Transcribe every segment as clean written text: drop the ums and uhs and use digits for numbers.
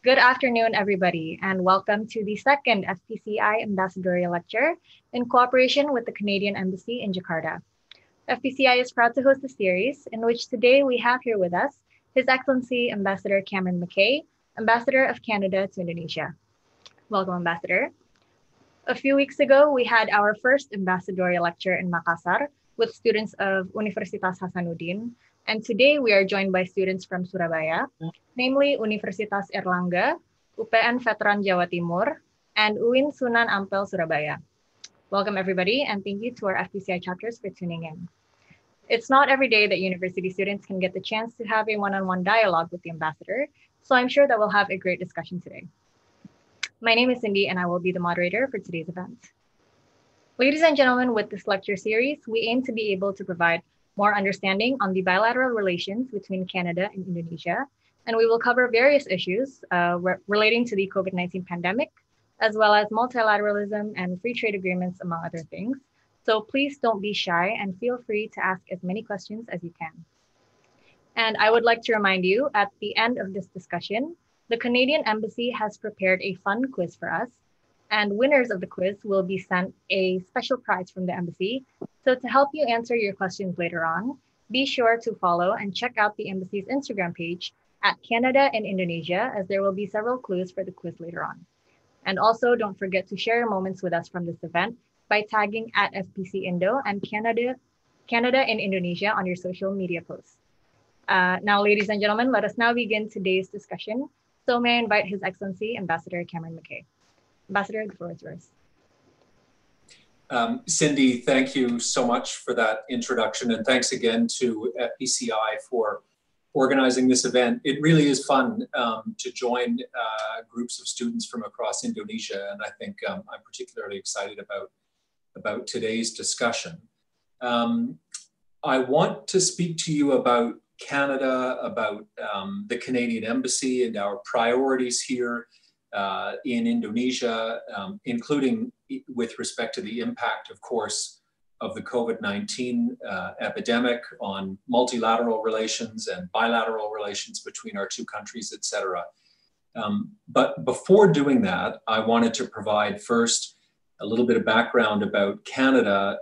Good afternoon, everybody, and welcome to the second FPCI Ambassadorial Lecture in cooperation with the Canadian Embassy in Jakarta. FPCI is proud to host a series in which today we have here with us His Excellency Ambassador Cameron MacKay, Ambassador of Canada to Indonesia. Welcome, Ambassador. A few weeks ago, we had our first ambassadorial lecture in Makassar with students of Universitas Hasanuddin, and today we are joined by students from Surabaya, namely Universitas Airlangga, UPN Veteran Jawa Timur, and UIN Sunan Ampel Surabaya. Welcome everybody, and thank you to our FPCI chapters for tuning in. It's not every day that university students can get the chance to have a one-on-one dialogue with the ambassador, so I'm sure that we'll have a great discussion today. My name is Cindy, and I will be the moderator for today's event. Ladies and gentlemen, with this lecture series, we aim to be able to provide more understanding on the bilateral relations between Canada and Indonesia, and we will cover various issues relating to the COVID-19 pandemic, as well as multilateralism and free trade agreements, among other things. So please don't be shy and feel free to ask as many questions as you can. And I would like to remind you, at the end of this discussion, the Canadian Embassy has prepared a fun quiz for us, and winners of the quiz will be sent a special prize from the Embassy. So to help you answer your questions later on, be sure to follow and check out the Embassy's Instagram page at Canada and Indonesia, as there will be several clues for the quiz later on. And also don't forget to share your moments with us from this event by tagging at FPC Indo and Canada and Indonesia on your social media posts. Now, ladies and gentlemen, let us now begin today's discussion. So may I invite His Excellency Ambassador Cameron MacKay. Ambassador, the floor is yours. Cindy, thank you so much for that introduction, and thanks again to FPCI for organizing this event. It really is fun to join groups of students from across Indonesia, and I think I'm particularly excited about today's discussion. I want to speak to you about Canada, about the Canadian Embassy and our priorities here in Indonesia, including with respect to the impact, of course, of the COVID-19 epidemic on multilateral relations and bilateral relations between our two countries, etc. But before doing that, I wanted to provide first a little bit of background about Canada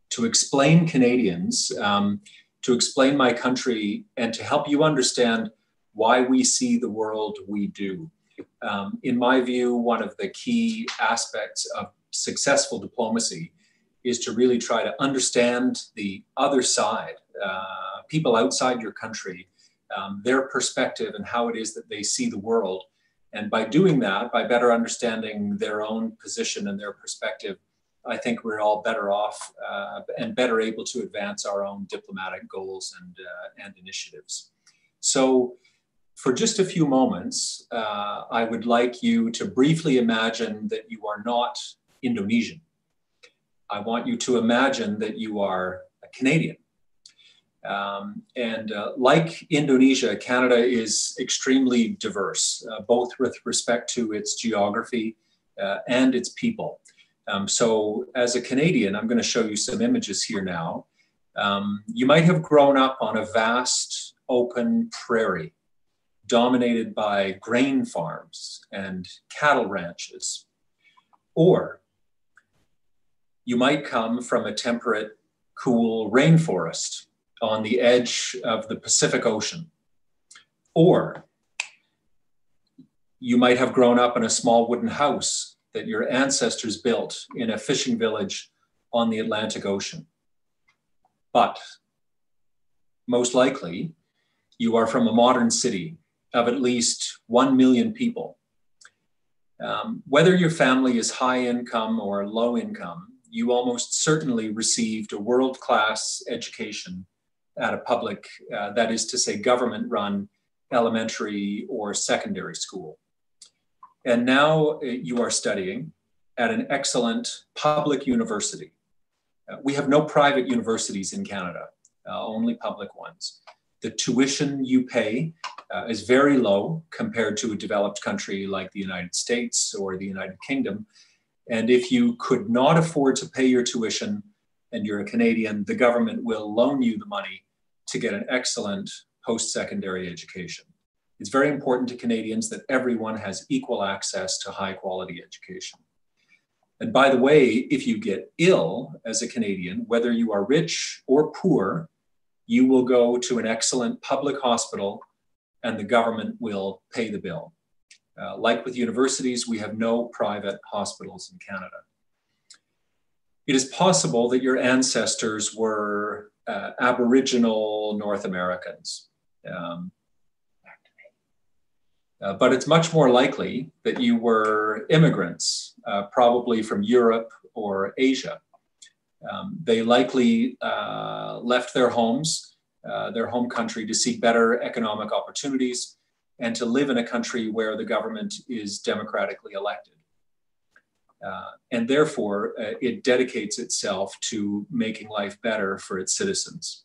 to explain Canadians, to explain my country, and to help you understand why we see the world we do. In my view, one of the key aspects of successful diplomacy is to really try to understand the other side, people outside your country, their perspective and how it is that they see the world. And by doing that, by better understanding their own position and their perspective, I think we're all better off and better able to advance our own diplomatic goals and initiatives. So for just a few moments, I would like you to briefly imagine that you are not Indonesian. I want you to imagine that you are a Canadian. Like Indonesia, Canada is extremely diverse, both with respect to its geography and its people. So as a Canadian, I'm going to show you some images here now. You might have grown up on a vast open prairie dominated by grain farms and cattle ranches. Or you might come from a temperate, cool rainforest on the edge of the Pacific Ocean. Or you might have grown up in a small wooden house that your ancestors built in a fishing village on the Atlantic Ocean. But most likely, you are from a modern city of at least 1 million people. Whether your family is high income or low income, you almost certainly received a world-class education at a public, that is to say, government-run elementary or secondary school. And now you are studying at an excellent public university. We have no private universities in Canada, only public ones. The tuition you pay is very low compared to a developed country like the United States or the United Kingdom. And if you could not afford to pay your tuition and you're a Canadian, the government will loan you the money to get an excellent post-secondary education. It's very important to Canadians that everyone has equal access to high quality education. And by the way, if you get ill as a Canadian, whether you are rich or poor, you will go to an excellent public hospital and the government will pay the bill. Like with universities, we have no private hospitals in Canada. It is possible that your ancestors were Aboriginal North Americans. But it's much more likely that you were immigrants, probably from Europe or Asia. They likely left their homes, their home country, to seek better economic opportunities and to live in a country where the government is democratically elected. And therefore, it dedicates itself to making life better for its citizens.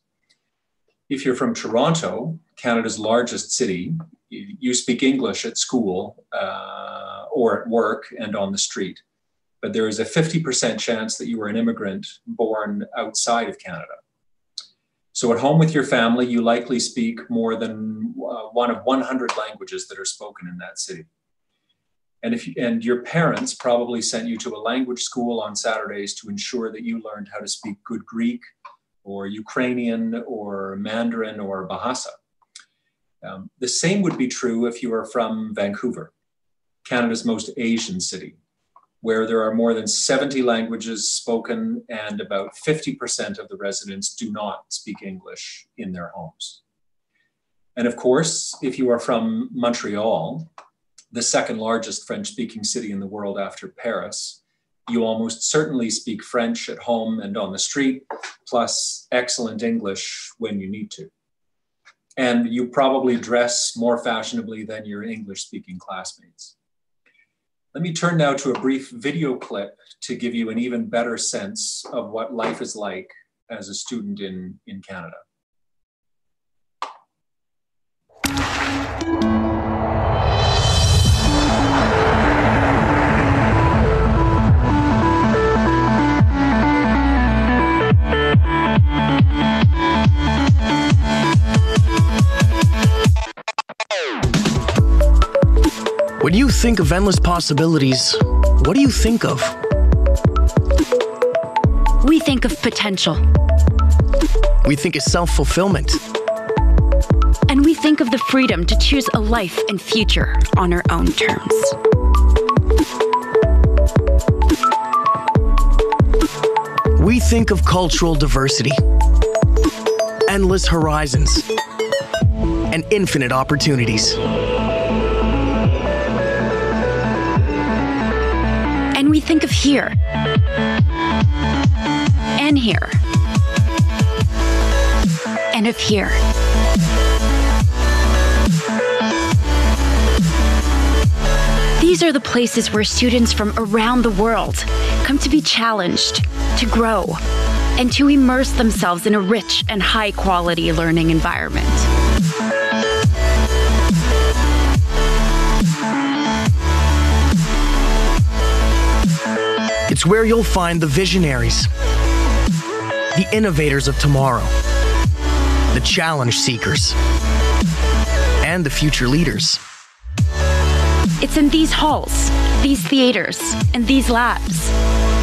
If you're from Toronto, Canada's largest city, you speak English at school or at work and on the street. But there is a 50% chance that you are an immigrant born outside of Canada. So at home with your family, you likely speak more than one of 100 languages that are spoken in that city. And your parents probably sent you to a language school on Saturdays to ensure that you learned how to speak good Greek or Ukrainian or Mandarin or Bahasa. The same would be true if you are from Vancouver, Canada's most Asian city, where there are more than 70 languages spoken and about 50% of the residents do not speak English in their homes. And of course, if you are from Montreal, the second largest French-speaking city in the world after Paris, you almost certainly speak French at home and on the street, plus excellent English when you need to. And you probably dress more fashionably than your English-speaking classmates. Let me turn now to a brief video clip to give you an even better sense of what life is like as a student in Canada. When you think of endless possibilities, what do you think of? We think of potential. We think of self-fulfillment. And we think of the freedom to choose a life and future on our own terms. We think of cultural diversity, endless horizons, and infinite opportunities. And we think of here, and here, and of here. These are the places where students from around the world come to be challenged, to grow, and to immerse themselves in a rich and high-quality learning environment. It's where you'll find the visionaries, the innovators of tomorrow, the challenge seekers, and the future leaders. It's in these halls, these theaters, and these labs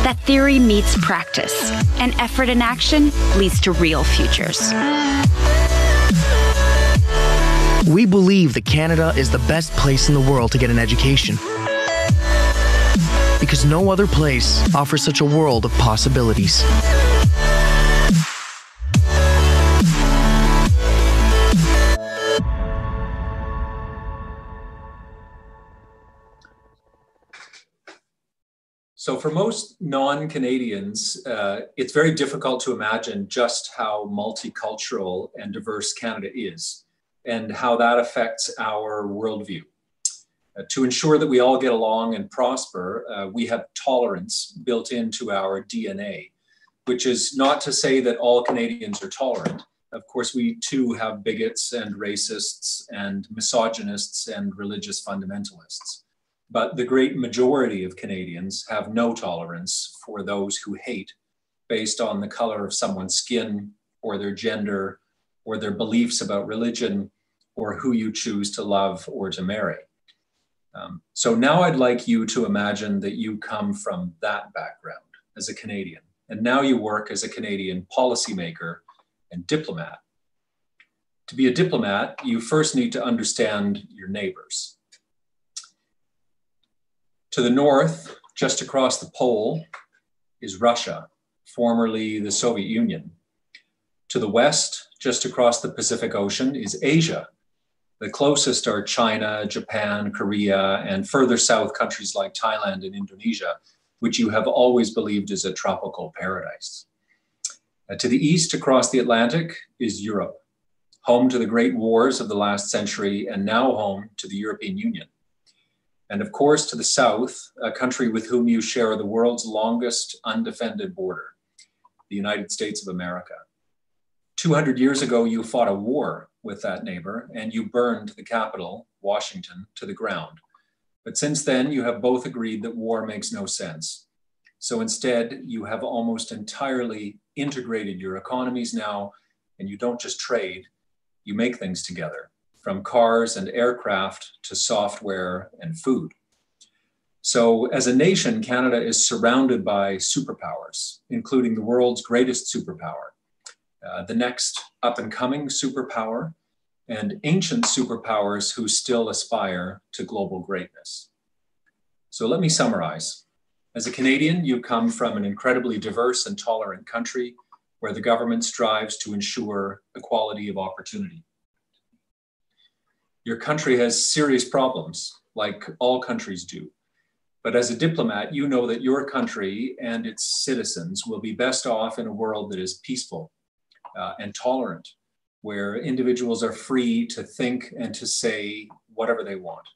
that theory meets practice, and effort and action leads to real futures. We believe that Canada is the best place in the world to get an education, because no other place offers such a world of possibilities. So for most non-Canadians, it's very difficult to imagine just how multicultural and diverse Canada is and how that affects our worldview. To ensure that we all get along and prosper, we have tolerance built into our DNA, which is not to say that all Canadians are tolerant. Of course, we too have bigots and racists and misogynists and religious fundamentalists. But the great majority of Canadians have no tolerance for those who hate based on the color of someone's skin or their gender or their beliefs about religion or who you choose to love or to marry. So now I'd like you to imagine that you come from that background as a Canadian, and now you work as a Canadian policymaker and diplomat. To be a diplomat, you first need to understand your neighbors. To the north, just across the pole, is Russia, formerly the Soviet Union. To the west, just across the Pacific Ocean, is Asia. The closest are China, Japan, Korea, and further south countries like Thailand and Indonesia, which you have always believed is a tropical paradise. To the east, across the Atlantic, is Europe, home to the great wars of the last century and now home to the European Union. And of course, to the south, a country with whom you share the world's longest undefended border, the United States of America. 200 years ago, you fought a war with that neighbor and you burned the capital, Washington, to the ground. But since then, you have both agreed that war makes no sense. So instead, you have almost entirely integrated your economies now, and you don't just trade, you make things together, from cars and aircraft to software and food. So as a nation, Canada is surrounded by superpowers, including the world's greatest superpower, the next up-and-coming superpower, and ancient superpowers who still aspire to global greatness. So let me summarize. As a Canadian, you come from an incredibly diverse and tolerant country where the government strives to ensure equality of opportunity. Your country has serious problems, like all countries do. But as a diplomat, you know that your country and its citizens will be best off in a world that is peaceful and tolerant, where individuals are free to think and to say whatever they want,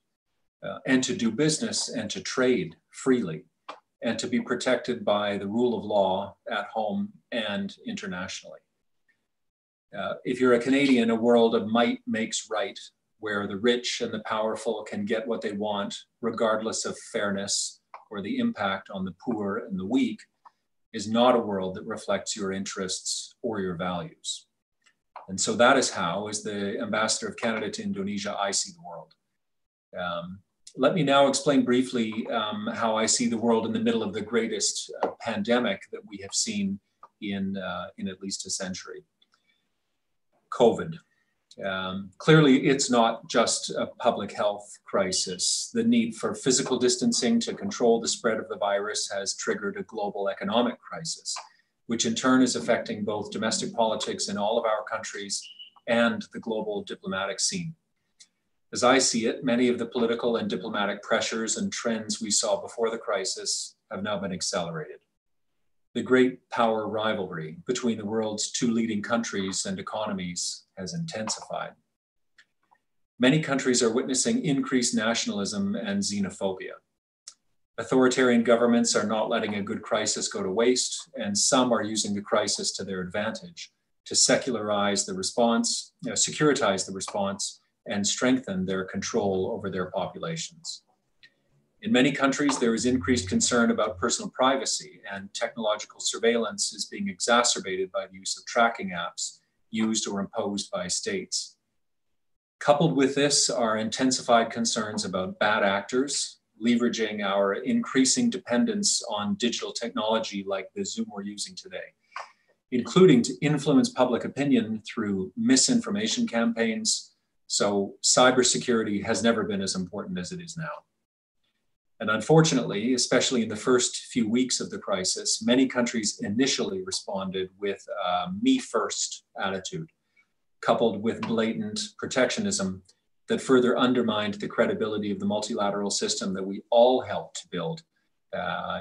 and to do business and to trade freely, and to be protected by the rule of law at home and internationally. If you're a Canadian, a world of might makes right, where the rich and the powerful can get what they want, regardless of fairness or the impact on the poor and the weak, is not a world that reflects your interests or your values. And so that is how, as the Ambassador of Canada to Indonesia, I see the world. Let me now explain briefly how I see the world in the middle of the greatest pandemic that we have seen in at least a century. COVID. Clearly, it's not just a public health crisis. The need for physical distancing to control the spread of the virus has triggered a global economic crisis, which in turn is affecting both domestic politics in all of our countries and the global diplomatic scene. As I see it, many of the political and diplomatic pressures and trends we saw before the crisis have now been accelerated. The great power rivalry between the world's two leading countries and economies has intensified. Many countries are witnessing increased nationalism and xenophobia. Authoritarian governments are not letting a good crisis go to waste, and some are using the crisis to their advantage to secularize the response, securitize the response, and strengthen their control over their populations. In many countries, there is increased concern about personal privacy, and technological surveillance is being exacerbated by the use of tracking apps used or imposed by states. Coupled with this are intensified concerns about bad actors, leveraging our increasing dependence on digital technology like the Zoom we're using today, including to influence public opinion through misinformation campaigns. So cybersecurity has never been as important as it is now. And unfortunately, especially in the first few weeks of the crisis, many countries initially responded with a me-first attitude, coupled with blatant protectionism that further undermined the credibility of the multilateral system that we all helped to build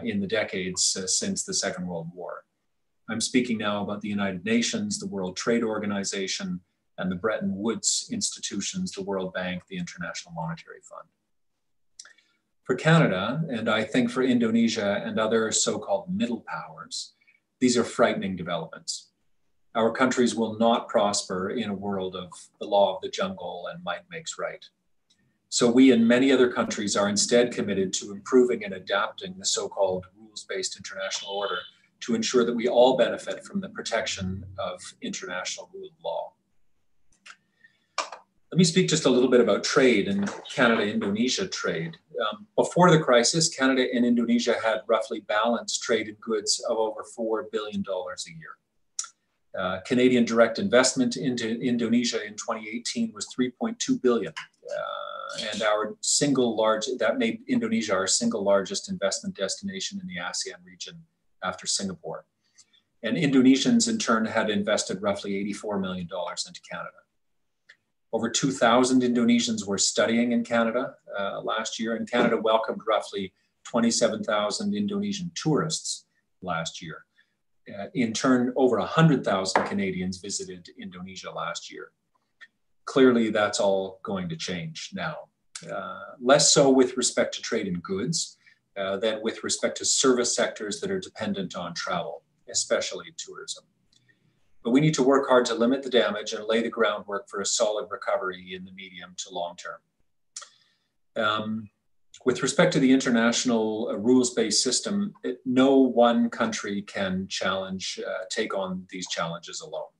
in the decades since the Second World War. I'm speaking now about the United Nations, the World Trade Organization, and the Bretton Woods institutions, the World Bank, the International Monetary Fund. For Canada, and I think for Indonesia and other so-called middle powers, these are frightening developments. Our countries will not prosper in a world of the law of the jungle and might makes right. So we and many other countries are instead committed to improving and adapting the so-called rules-based international order to ensure that we all benefit from the protection of international rule of law. Let me speak just a little bit about trade and Canada-Indonesia trade. Before the crisis, Canada and Indonesia had roughly balanced trade in goods of over $4 billion a year. Canadian direct investment into Indonesia in 2018 was $3.2 billion. And that made Indonesia our single largest investment destination in the ASEAN region after Singapore. And Indonesians in turn had invested roughly $84 million into Canada. Over 2,000 Indonesians were studying in Canada last year, and Canada welcomed roughly 27,000 Indonesian tourists last year. In turn, over 100,000 Canadians visited Indonesia last year. Clearly, that's all going to change now. Less so with respect to trade in goods than with respect to service sectors that are dependent on travel, especially tourism. But we need to work hard to limit the damage and lay the groundwork for a solid recovery in the medium to long term. With respect to the international rules-based system, no one country can take on these challenges alone.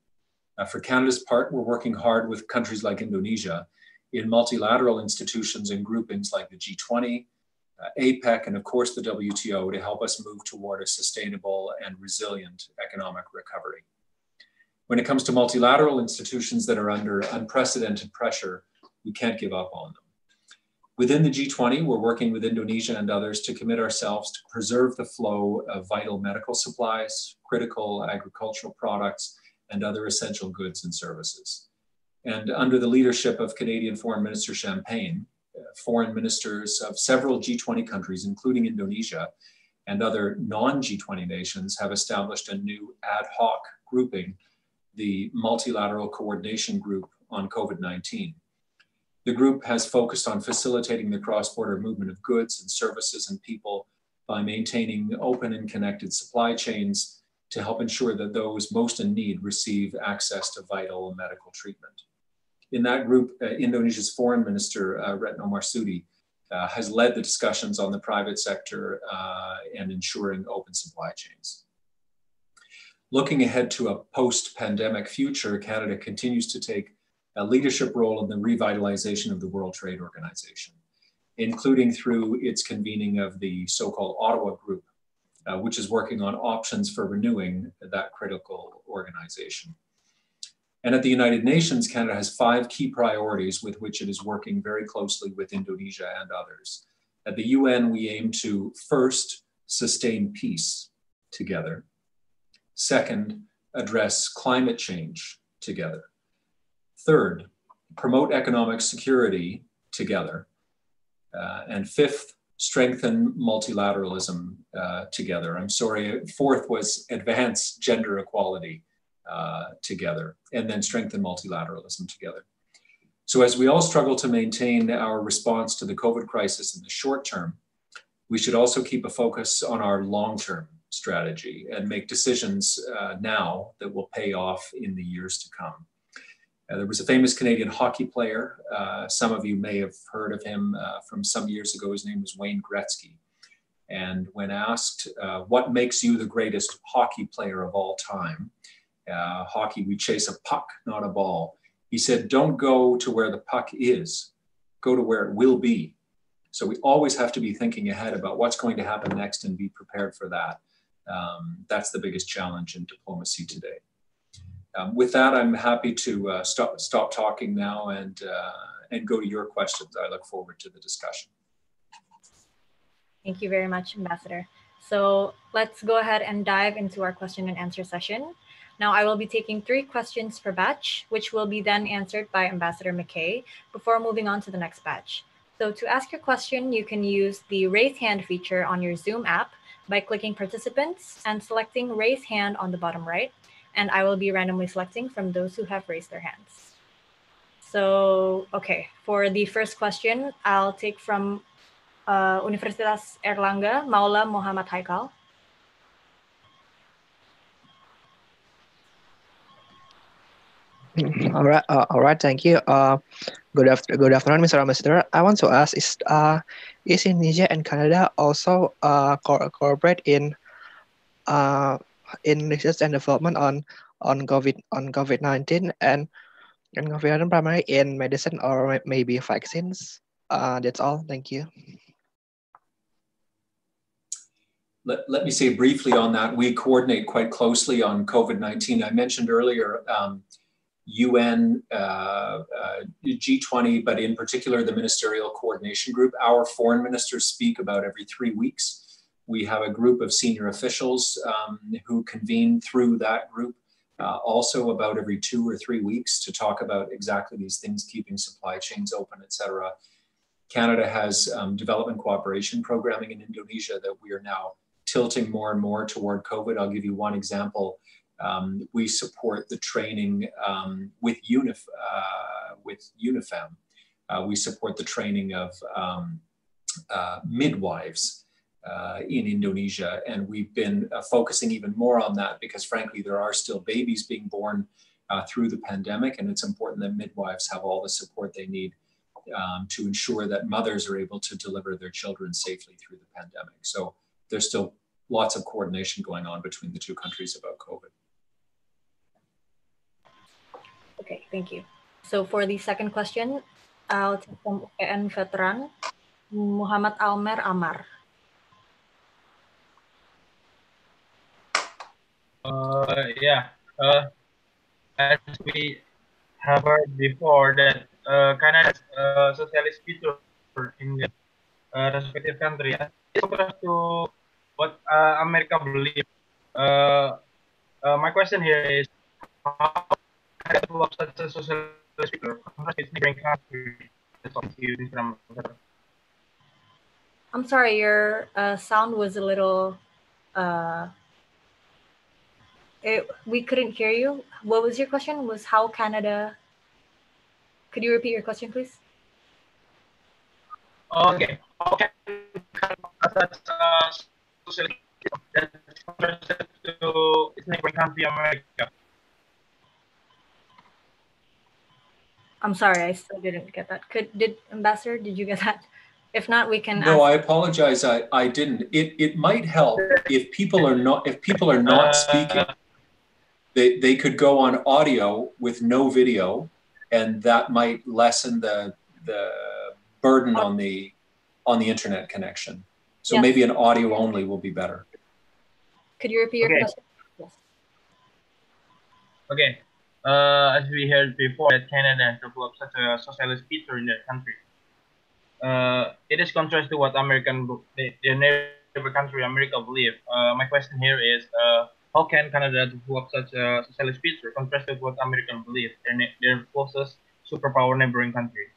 For Canada's part, we're working hard with countries like Indonesia in multilateral institutions and groupings like the G20, APEC, and of course the WTO to help us move toward a sustainable and resilient economic recovery. When it comes to multilateral institutions that are under unprecedented pressure, we can't give up on them. Within the G20, we're working with Indonesia and others to commit ourselves to preserve the flow of vital medical supplies, critical agricultural products, and other essential goods and services. And under the leadership of Canadian Foreign Minister Champagne, foreign ministers of several G20 countries, including Indonesia and other non-G20 nations, have established a new ad hoc grouping, the Multilateral Coordination Group on COVID-19. The group has focused on facilitating the cross-border movement of goods and services and people by maintaining open and connected supply chains to help ensure that those most in need receive access to vital medical treatment. In that group, Indonesia's Foreign Minister, Retno Marsudi, has led the discussions on the private sector and ensuring open supply chains. Looking ahead to a post-pandemic future, Canada continues to take a leadership role in the revitalization of the World Trade Organization, including through its convening of the so-called Ottawa Group, which is working on options for renewing that critical organization. And at the United Nations, Canada has 5 key priorities with which it is working very closely with Indonesia and others. At the UN, we aim to first, sustain peace together. Second, address climate change together. Third, promote economic security together. And fifth, strengthen multilateralism together. I'm sorry, fourth was advance gender equality together, and then strengthen multilateralism together. So as we all struggle to maintain our response to the COVID crisis in the short term, we should also keep a focus on our long-term strategy and make decisions now that will pay off in the years to come. There was a famous Canadian hockey player. Some of you may have heard of him from some years ago. His name was Wayne Gretzky. And when asked, what makes you the greatest hockey player of all time? Hockey, we chase a puck, not a ball. He said, don't go to where the puck is, go to where it will be. So we always have to be thinking ahead about what's going to happen next and be prepared for that. That's the biggest challenge in diplomacy today. With that, I'm happy to stop talking now and go to your questions. I look forward to the discussion. Thank you very much, Ambassador. So let's go ahead and dive into our question and answer session. Now I will be taking 3 questions per batch, which will be then answered by Ambassador MacKay before moving on to the next batch. So to ask your question, you can use the raise hand feature on your Zoom app by clicking participants and selecting raise hand on the bottom right. And I will be randomly selecting from those who have raised their hands. So, okay, for the first question, I'll take from Universitas Airlangga, Maula Muhammad Haikal. All right. Thank you. Good afternoon, Mr. Ambassador. I want to ask: is Indonesia and Canada also cooperate in research and development on COVID-19? And And confident primarily in medicine or maybe vaccines. That's all. Thank you. Let me say briefly on that. We coordinate quite closely on COVID-19. I mentioned earlier UN, G20, but in particular the Ministerial Coordination Group. Our foreign ministers speak about every 3 weeks. We have a group of senior officials who convene through that group also about every 2 or 3 weeks to talk about exactly these things, keeping supply chains open, etc. Canada has development cooperation programming in Indonesia that we are now tilting more and more toward COVID. I'll give you one example. We support the training with UNIFEM. We support the training of midwives in Indonesia, and we've been focusing even more on that because frankly there are still babies being born through the pandemic, and it's important that midwives have all the support they need to ensure that mothers are able to deliver their children safely through the pandemic. So there's still lots of coordination going on between the two countries about COVID. Okay, thank you. So for the second question, I'll take from UPN veteran, Muhammad Almer Amar. As we have heard before that Canada's socialist feature in the respective country, contrast to what America believes. My question here is, how Canada develop such a socialist feature contrast its neighboring country? I'm sorry, your sound was a little, we couldn't hear you. What was your question? Was how Canada, could you repeat your question, please? Okay. How can such socialist that contrasted to its neighboring country, America? I'm sorry, I still didn't get that. Ambassador, did you get that? If not, we can. No, I apologize. I didn't. It might help if people are not speaking. They could go on audio with no video, and that might lessen the burden on the internet connection. So yes, maybe an audio only will be better. Could you repeat your question? Yes. Okay. As we heard before, that Canada has developed such a socialist feature in their country. It is contrast to what their neighbor country, America, believe. My question here is, how can Canada develop such a socialist feature contrast with what Americans believe, their closest superpower neighboring country?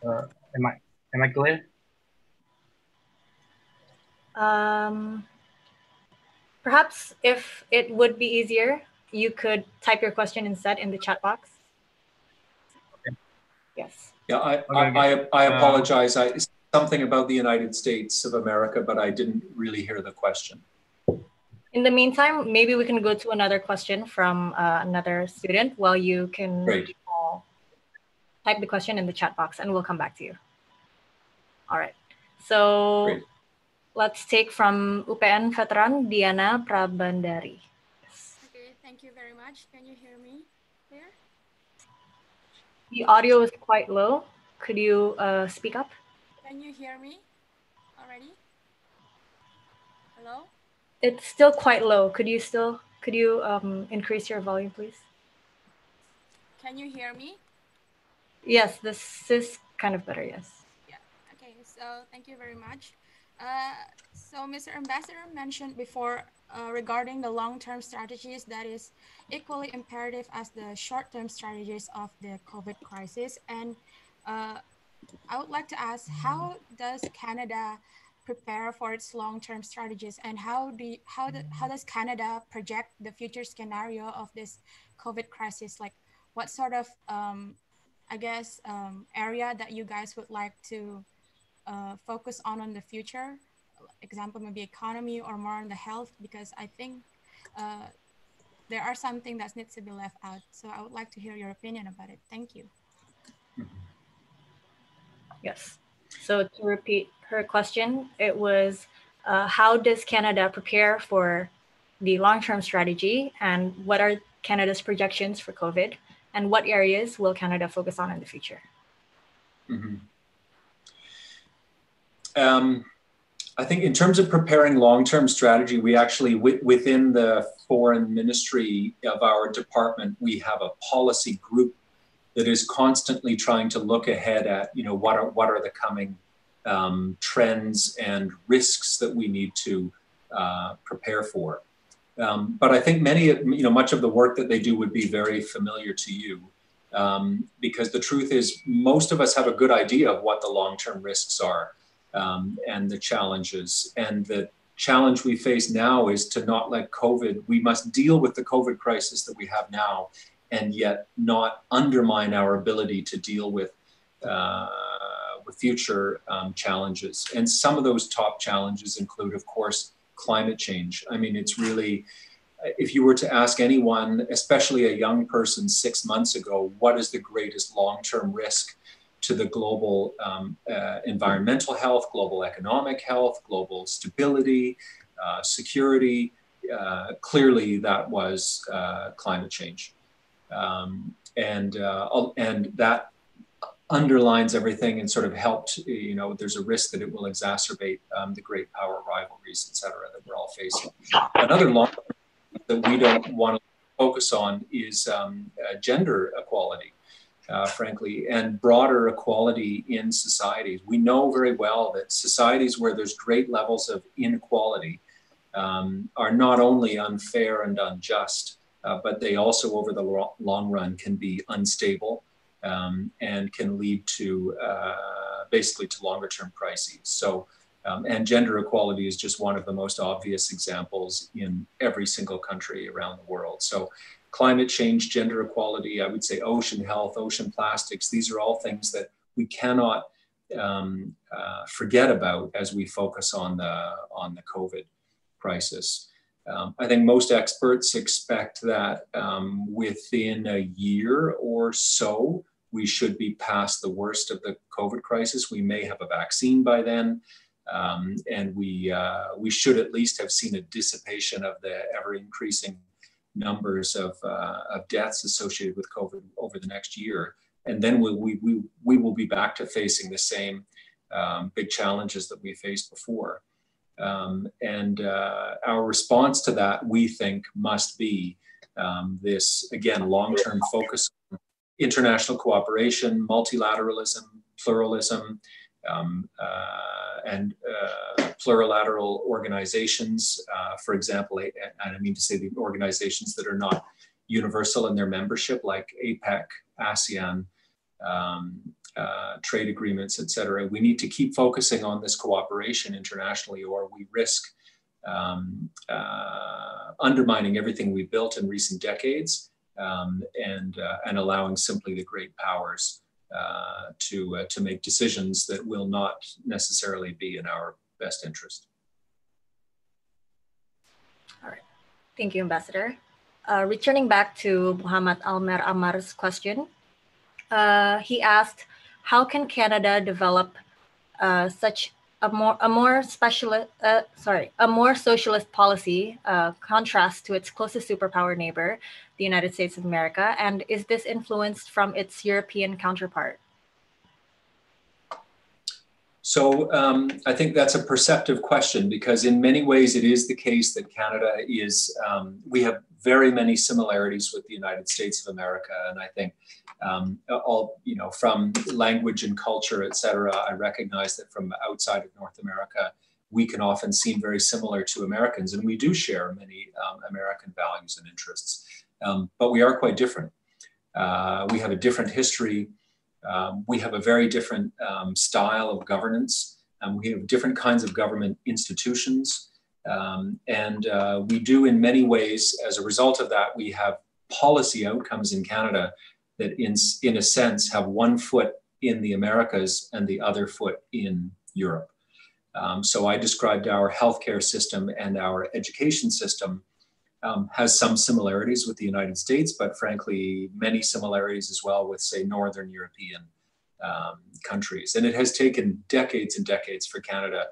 Am I clear? Perhaps if it would be easier, you could type your question instead in the chat box. Okay. Yes. Yeah, I apologize. Something about the United States of America, but I didn't really hear the question. In the meantime, maybe we can go to another question from another student while you can type the question in the chat box, and we'll come back to you. All right. So great. Let's take from UPN veteran, Diana Prabandari. Yes. Okay, thank you very much. Can you hear me clear? The audio is quite low. Could you speak up? Can you hear me already? Hello? It's still quite low. Could you increase your volume, please? Can you hear me? Yes, this is kind of better, yes. Yeah, okay, so thank you very much. So Mr. Ambassador mentioned before regarding the long-term strategies that is equally imperative as the short-term strategies of the COVID crisis. And I would like to ask, how does Canada prepare for its long-term strategies, and how does Canada project the future scenario of this COVID crisis? Like, what sort of area that you guys would like to focus on the future? Example, maybe economy or more on the health, because I think there are something that needs to be left out. So I would like to hear your opinion about it. Thank you. Yes. So to repeat her question, it was how does Canada prepare for the long-term strategy, and what are Canada's projections for COVID, and what areas will Canada focus on in the future? Mm-hmm. I think in terms of preparing long-term strategy, we actually, within the foreign ministry of our department, we have a policy group that is constantly trying to look ahead at, what are the coming trends and risks that we need to prepare for. But I think much of the work that they do would be very familiar to you, because the truth is most of us have a good idea of what the long-term risks are. And the challenges. And the challenge we face now is to not let COVID, we must deal with the COVID crisis that we have now, and yet not undermine our ability to deal with future challenges. And some of those top challenges include, of course, climate change. I mean, it's really, if you were to ask anyone, especially a young person 6 months ago, what is the greatest long-term risk to the global environmental health, global economic health, global stability, security, clearly that was climate change. And that underlines everything and sort of helped, there's a risk that it will exacerbate the great power rivalries, et cetera, that we're all facing. Another long that we don't want to focus on is gender equality. Frankly, and broader equality in societies. We know very well that societies where there's great levels of inequality are not only unfair and unjust, but they also over the long run can be unstable and can lead to basically to longer term crises. So, and gender equality is just one of the most obvious examples in every single country around the world. So climate change, gender equality, I would say ocean health, ocean plastics, these are all things that we cannot forget about as we focus on the COVID crisis. I think most experts expect that within a year or so, we should be past the worst of the COVID crisis. We may have a vaccine by then, and we should at least have seen a dissipation of the ever-increasing numbers of deaths associated with COVID over the next year. And then we will be back to facing the same big challenges that we faced before. And our response to that, we think, must be this, again, long-term focus on international cooperation, multilateralism, pluralism, and plurilateral organizations, for example, and I mean to say the organizations that are not universal in their membership, like APEC, ASEAN, trade agreements, et cetera. We need to keep focusing on this cooperation internationally, or we risk undermining everything we built in recent decades and allowing simply the great powers to make decisions that will not necessarily be in our best interest. All right. Thank you, Ambassador. Returning back to Muhammad Almer Amar's question, he asked, how can Canada develop such a more socialist policy, contrast to its closest superpower neighbor, the United States of America, and is this influenced from its European counterpart? So I think that's a perceptive question, because in many ways it is the case that Canada is, we have very many similarities with the United States of America. And I think from language and culture, et cetera, I recognize that from outside of North America, we can often seem very similar to Americans, and we do share many American values and interests, but we are quite different. We have a different history. We have a very different style of governance. We have different kinds of government institutions. And we do in many ways, as a result of that, we have policy outcomes in Canada that in a sense have one foot in the Americas and the other foot in Europe. So I described our healthcare system and our education system has some similarities with the United States, but frankly, many similarities as well with, say, Northern European countries. And it has taken decades and decades for Canada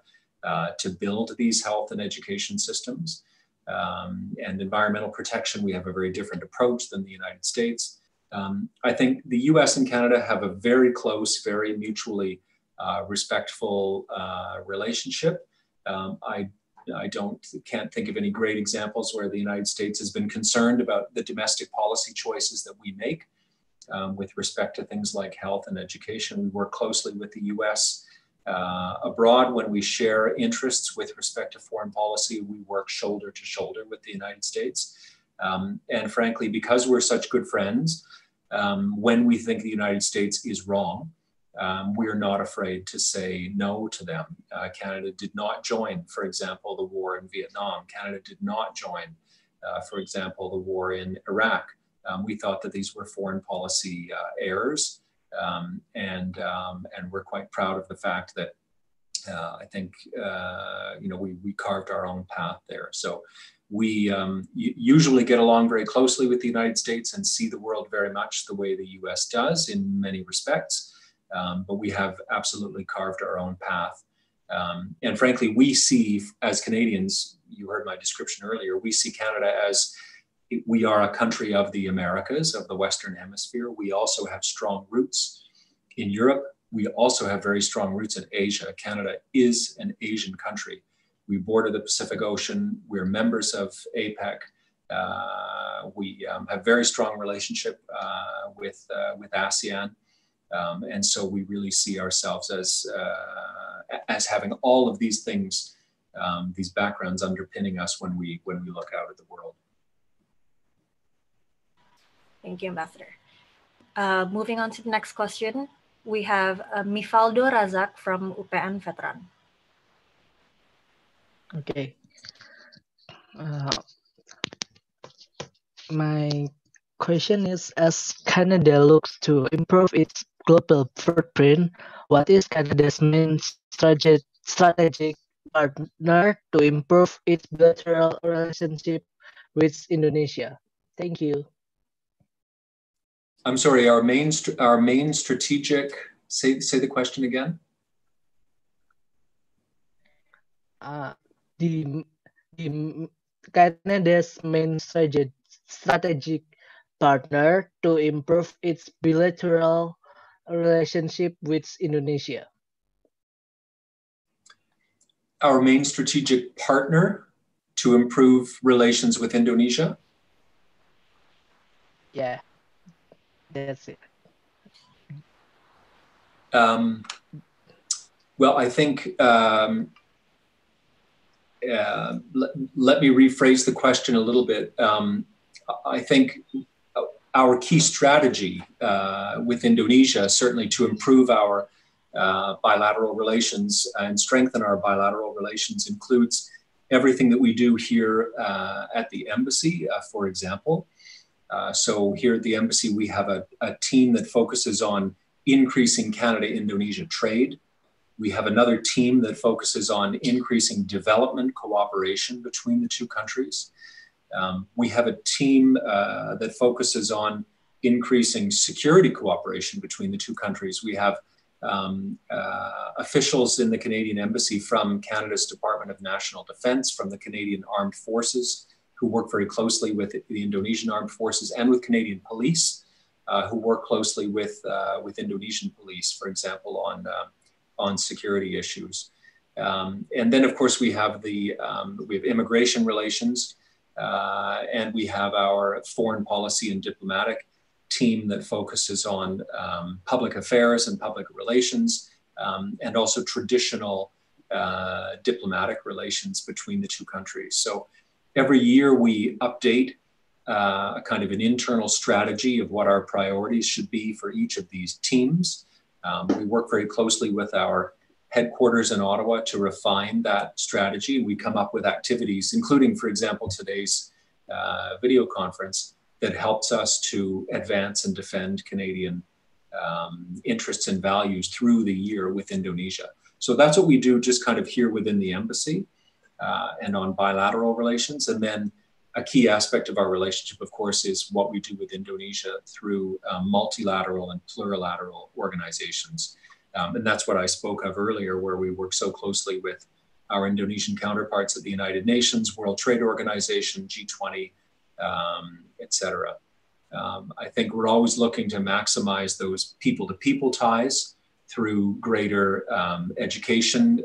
to build these health and education systems. and environmental protection, we have a very different approach than the United States. I think the US and Canada have a very close, very mutually respectful relationship. I can't think of any great examples where the United States has been concerned about the domestic policy choices that we make with respect to things like health and education. We work closely with the US. Abroad, when we share interests with respect to foreign policy, we work shoulder to shoulder with the United States. And frankly, because we're such good friends, when we think the United States is wrong, we're not afraid to say no to them. Canada did not join, for example, the war in Vietnam. Canada did not join, for example, the war in Iraq. We thought that these were foreign policy errors. And we're quite proud of the fact that I think we carved our own path there. So we usually get along very closely with the United States and see the world very much the way the US does in many respects. But we have absolutely carved our own path. And frankly, we see as Canadians, you heard my description earlier, we see Canada as we are a country of the Americas, of the Western Hemisphere. We also have strong roots in Europe. We also have very strong roots in Asia. Canada is an Asian country. We border the Pacific Ocean. We're members of APEC. We have very strong relationship with ASEAN. And so we really see ourselves as having all of these things, these backgrounds underpinning us when we look out at the world. Thank you, Ambassador. Moving on to the next question, we have Mifaldo Razak from UPN Veteran. Okay. My question is, as Canada looks to improve its global footprint, what is Canada's main strategic partner to improve its bilateral relationship with Indonesia? Thank you. I'm sorry, our main strategic, say the question again. The Canada's main strategic partner to improve its bilateral relationship with Indonesia. Our main strategic partner to improve relations with Indonesia? Yeah, that's it. Well, I think, let me rephrase the question a little bit. I think our key strategy with Indonesia, certainly to improve our bilateral relations and strengthen our bilateral relations, includes everything that we do here at the embassy, for example. So here at the embassy, we have a team that focuses on increasing Canada-Indonesia trade. We have another team that focuses on increasing development cooperation between the two countries. We have a team that focuses on increasing security cooperation between the two countries. We have officials in the Canadian Embassy from Canada's Department of National Defence, from the Canadian Armed Forces, who work very closely with the Indonesian Armed Forces and with Canadian police, who work closely with Indonesian police, for example, on security issues. And then, of course, we have immigration relations, and we have our foreign policy and diplomatic team that focuses on public affairs and public relations, and also traditional diplomatic relations between the two countries. So every year we update a kind of an internal strategy of what our priorities should be for each of these teams. We work very closely with our headquarters in Ottawa to refine that strategy. We come up with activities, including, for example, today's video conference, that helps us to advance and defend Canadian interests and values through the year with Indonesia. So that's what we do just kind of here within the embassy and on bilateral relations. And then a key aspect of our relationship, of course, is what we do with Indonesia through multilateral and plurilateral organizations. And that's what I spoke of earlier, where we work so closely with our Indonesian counterparts at the United Nations, World Trade Organization, G20, etc. I think we're always looking to maximize those people-to-people ties through greater education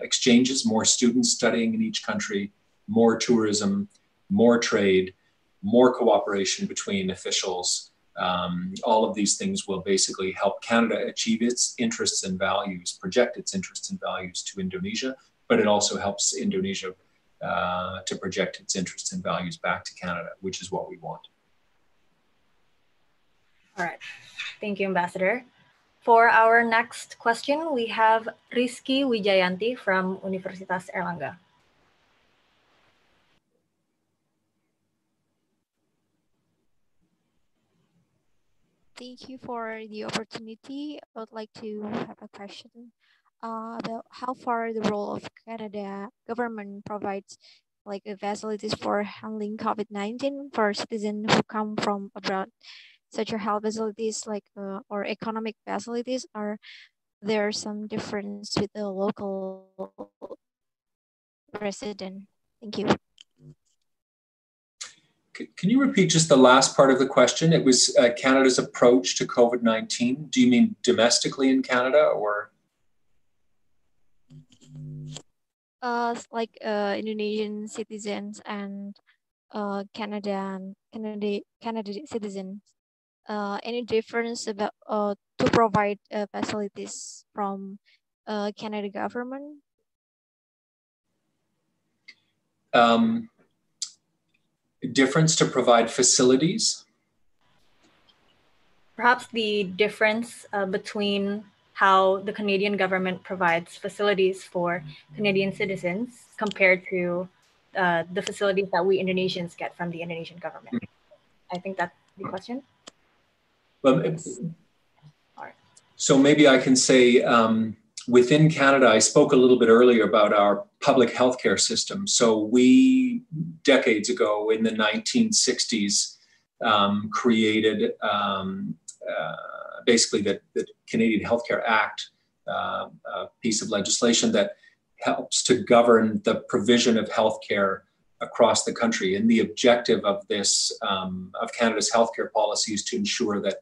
exchanges, more students studying in each country, more tourism, more trade, more cooperation between officials. All of these things will basically help Canada achieve its interests and values, project its interests and values to Indonesia, but it also helps Indonesia to project its interests and values back to Canada, which is what we want. All right. Thank you, Ambassador. For our next question, we have Rizky Wijayanti from Universitas Airlangga. Thank you for the opportunity. I would like to have a question about how far the role of Canada government provides like facilities for handling COVID-19 for citizens who come from abroad, such as health facilities like or economic facilities. Are there some difference with the local resident? Thank you. Can you repeat just the last part of the question? It was Canada's approach to COVID-19. Do you mean domestically in Canada or? Like Indonesian citizens and Canadian citizens. Any difference about to provide facilities from Canada government? Difference to provide facilities? Perhaps the difference between how the Canadian government provides facilities for Canadian citizens compared to the facilities that we Indonesians get from the Indonesian government. I think that's the question. Well, so maybe I can say within Canada, I spoke a little bit earlier about our public healthcare system. So we, decades ago in the 1960s, created basically the Canadian Healthcare Act, a piece of legislation that helps to govern the provision of healthcare across the country. And the objective of this, of Canada's healthcare policy is to ensure that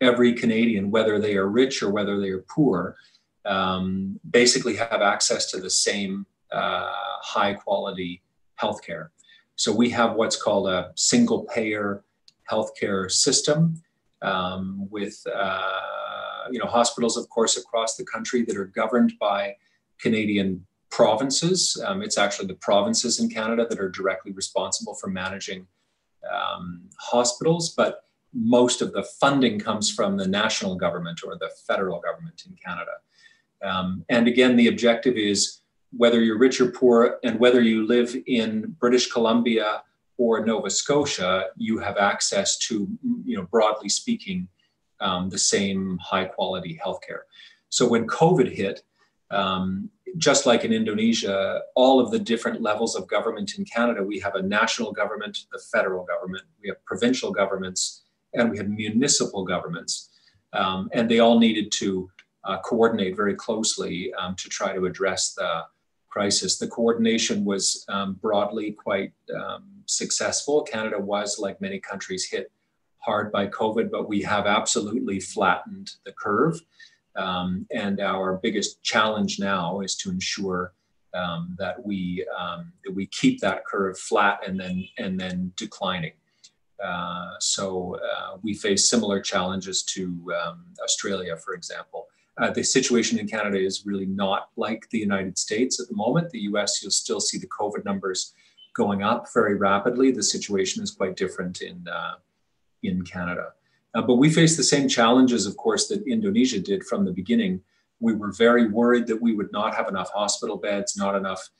every Canadian, whether they are rich or whether they are poor, basically have access to the same high quality healthcare. So we have what's called a single payer healthcare system with hospitals, of course, across the country that are governed by Canadian provinces. It's actually the provinces in Canada that are directly responsible for managing hospitals, but most of the funding comes from the national government or the federal government in Canada. And again, the objective is whether you're rich or poor and whether you live in British Columbia or Nova Scotia, you have access to, broadly speaking, the same high quality healthcare. So when COVID hit, just like in Indonesia, all of the different levels of government in Canada, we have a national government, the federal government, we have provincial governments, and we have municipal governments. And they all needed to coordinate very closely to try to address the crisis. The coordination was broadly quite successful. Canada was, like many countries, hit hard by COVID, but we have absolutely flattened the curve. And our biggest challenge now is to ensure that we keep that curve flat and then declining. So we face similar challenges to Australia, for example. The situation in Canada is really not like the United States at the moment. The US, you'll still see the COVID numbers going up very rapidly. The situation is quite different in Canada. But we face the same challenges, of course, that Indonesia did from the beginning. We were very worried that we would not have enough hospital beds, not enough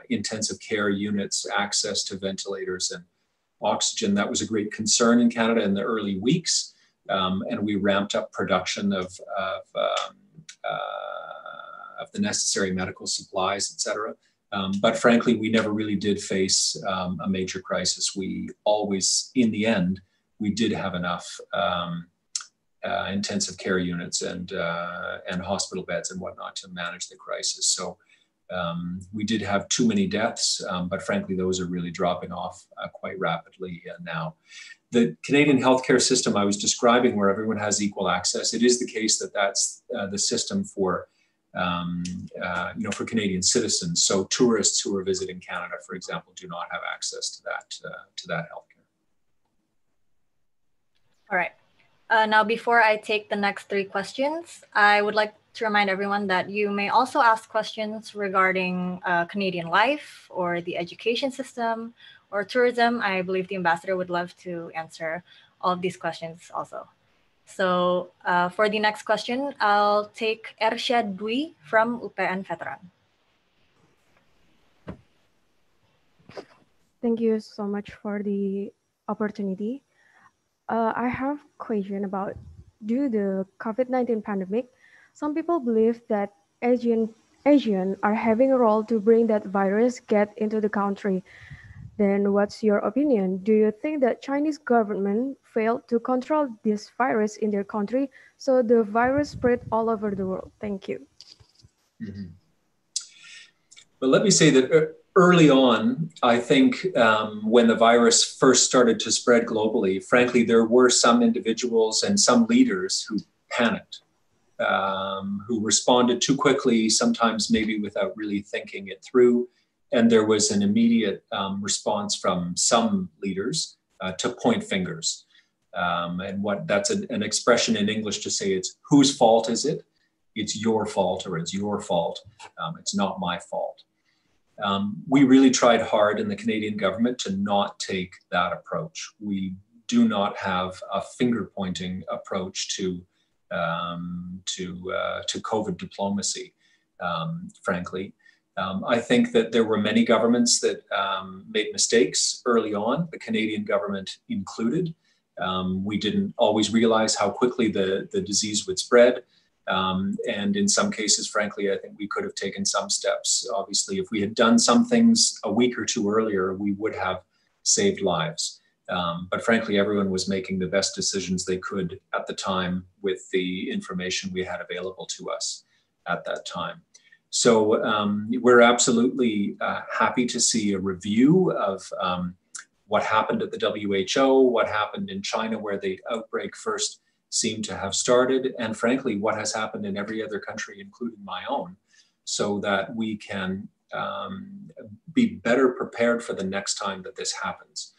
intensive care units, access to ventilators and oxygen. That was a great concern in Canada in the early weeks. And we ramped up production of the necessary medical supplies, et cetera. But frankly, we never really did face a major crisis. We always, in the end, we did have enough intensive care units and hospital beds and whatnot to manage the crisis. So We did have too many deaths, but frankly, those are really dropping off quite rapidly now. The Canadian healthcare system I was describing, where everyone has equal access, it is the case that that's the system for, for Canadian citizens. So tourists who are visiting Canada, for example, do not have access to that healthcare. All right. Now, before I take the next 3 questions, I would like to remind everyone that you may also ask questions regarding Canadian life or the education system or tourism. I believe the ambassador would love to answer all of these questions also. So for the next question, I'll take Ersyad Dwi from UPN Veteran. Thank you so much for the opportunity. I have a question about, due to the COVID-19 pandemic, some people believe that Asian are having a role to bring that virus get into the country. Then what's your opinion? Do you think that Chinese government failed to control this virus in their country, so the virus spread all over the world? Thank you. Mm-hmm. But let me say that early on, I think when the virus first started to spread globally, frankly, there were some individuals and some leaders who panicked, who responded too quickly, sometimes maybe without really thinking it through. And there was an immediate response from some leaders to point fingers. And that's an expression in English to say it's whose fault is it? It's your fault, or it's your fault. It's not my fault. We really tried hard in the Canadian government to not take that approach. We do not have a finger-pointing approach to COVID diplomacy, frankly. I think that there were many governments that made mistakes early on, the Canadian government included. We didn't always realize how quickly the disease would spread. And in some cases, frankly, I think we could have taken some steps. Obviously, if we had done some things a week or two earlier, we would have saved lives. But frankly, everyone was making the best decisions they could at the time with the information we had available to us at that time. So we're absolutely happy to see a review of what happened at the WHO, what happened in China, where the outbreak first seemed to have started, and frankly, what has happened in every other country, including my own, so that we can be better prepared for the next time that this happens.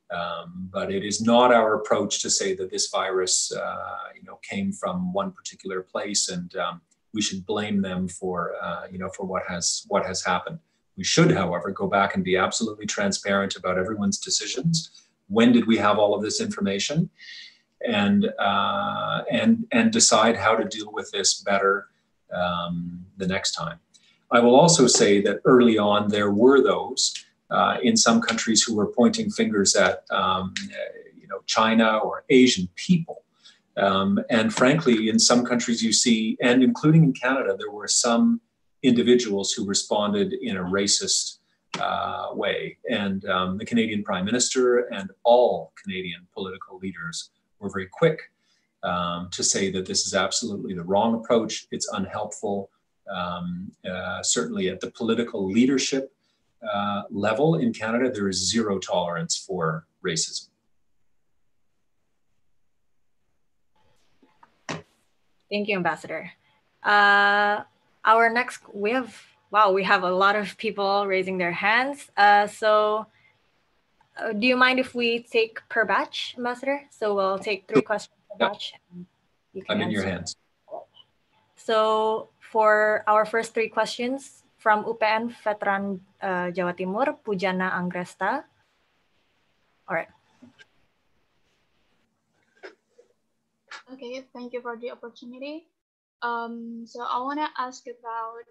But it is not our approach to say that this virus came from one particular place and we should blame them for what has happened. We should, however, go back and be absolutely transparent about everyone's decisions. When did we have all of this information? And decide how to deal with this better the next time. I will also say that early on there were those in some countries who were pointing fingers at China or Asian people. And frankly, in some countries you see, and including in Canada, there were some individuals who responded in a racist way. And the Canadian Prime Minister and all Canadian political leaders were very quick to say that this is absolutely the wrong approach. It's unhelpful. Certainly at the political leadership level in Canada, there is zero tolerance for racism. Thank you, Ambassador. We have a lot of people raising their hands. Do you mind if we take per batch, Ambassador? So we'll take 3 questions per batch. And you can I'm in answer. your hands. So for our first 3 questions from UPN Veteran Jawa Timur, Pujana Anggresta. All right. Okay, thank you for the opportunity. So I want to ask about,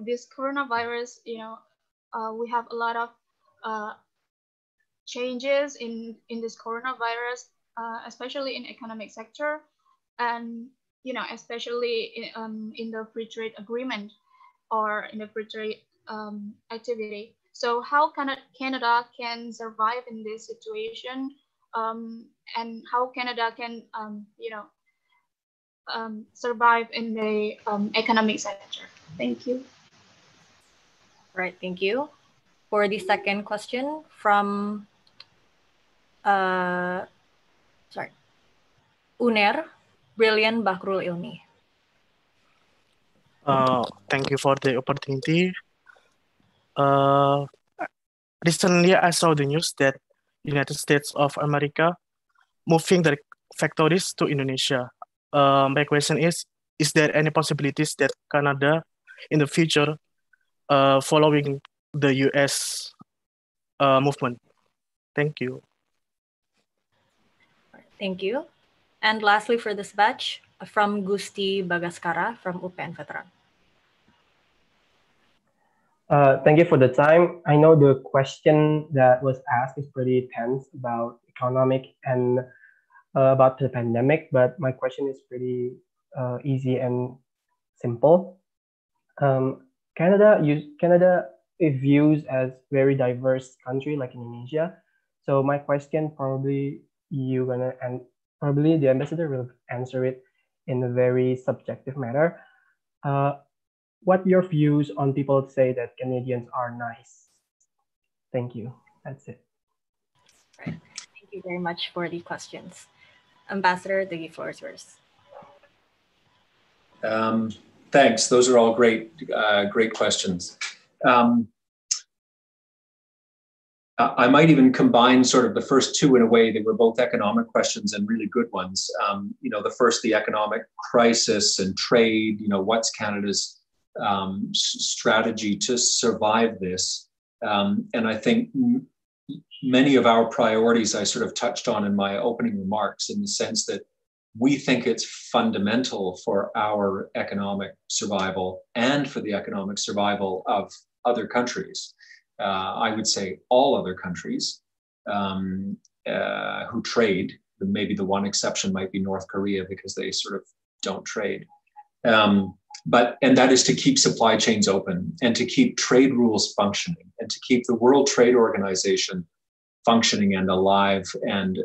this coronavirus, we have a lot of changes in this coronavirus, especially in economic sector, and especially in the free trade agreement or in the free trade activity. So how Canada can survive in this situation, and how Canada can survive in the economic sector? Thank you. Right, thank you. For the second question from, UNER, Brilliant Bahrul Ilmi. Thank you for the opportunity. Recently, I saw the news that United States of America moving their factories to Indonesia. My question is there any possibilities that Canada in the future following the US movement? Thank you. Thank you. And lastly for this batch, from Gusti Bagaskara from UPN Veteran. Thank you for the time. I know the question that was asked is pretty tense about economic and about the pandemic, but my question is pretty easy and simple. Canada is viewed as very diverse country like Indonesia. So my question probably probably the ambassador will answer it in a very subjective manner. What your views on people say that Canadians are nice? Thank you. That's it. Right. Thank you very much for the questions. Ambassador, the floor is yours. Thanks. Those are all great questions. I might even combine sort of the first two in a way. They were both economic questions and really good ones. The first, the economic crisis and trade, what's Canada's strategy to survive this? And I think many of our priorities I sort of touched on in my opening remarks, in the sense that we think it's fundamental for our economic survival and for the economic survival of other countries. I would say all other countries who trade. Maybe the one exception might be North Korea, because they sort of don't trade. And that is to keep supply chains open and to keep trade rules functioning and to keep the World Trade Organization functioning and alive and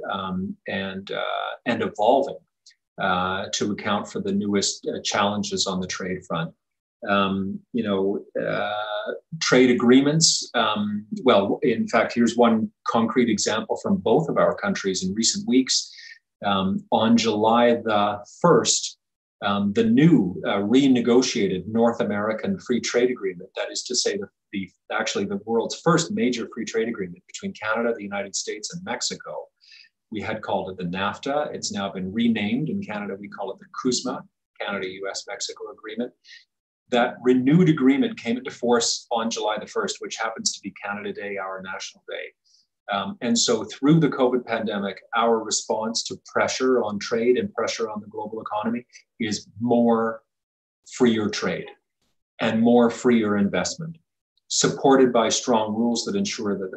evolving to account for the newest challenges on the trade front. Trade agreements. Well, in fact, here's one concrete example from both of our countries in recent weeks. On July the 1st, the new renegotiated North American Free Trade Agreement, that is to say actually the world's first major free trade agreement between Canada, the United States, and Mexico. We had called it the NAFTA. It's now been renamed. In Canada, we call it the CUSMA, Canada, US, Mexico Agreement. That renewed agreement came into force on July the 1st, which happens to be Canada Day, our national day. And so through the COVID pandemic, our response to pressure on trade and pressure on the global economy is more freer trade and more freer investment, supported by strong rules that ensure that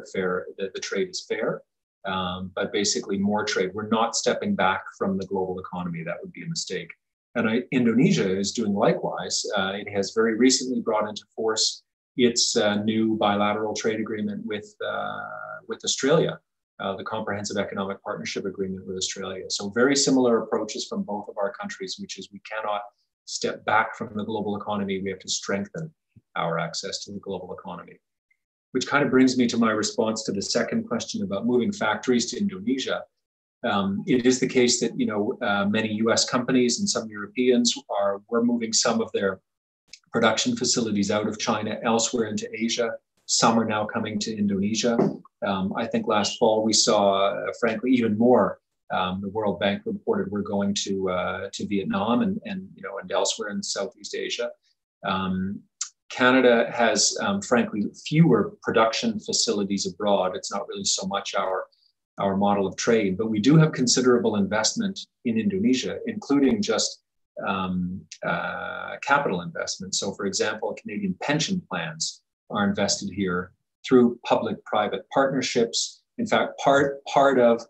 the trade is fair, but basically more trade. We're not stepping back from the global economy. That would be a mistake. And Indonesia is doing likewise. It has very recently brought into force its new bilateral trade agreement with Australia, the Comprehensive Economic Partnership Agreement with Australia. So very similar approaches from both of our countries, which is we cannot step back from the global economy. We have to strengthen our access to the global economy. Which kind of brings me to my response to the second question about moving factories to Indonesia. It is the case that many U.S. companies and some Europeans were moving some of their production facilities out of China elsewhere into Asia. Some are now coming to Indonesia. I think last fall we saw, frankly, even more. The World Bank reported we're going to Vietnam and elsewhere in Southeast Asia. Canada has, frankly, fewer production facilities abroad. It's not really so much our model of trade, but we do have considerable investment in Indonesia, including just capital investment. So, for example, Canadian pension plans are invested here through public-private partnerships. In fact, part of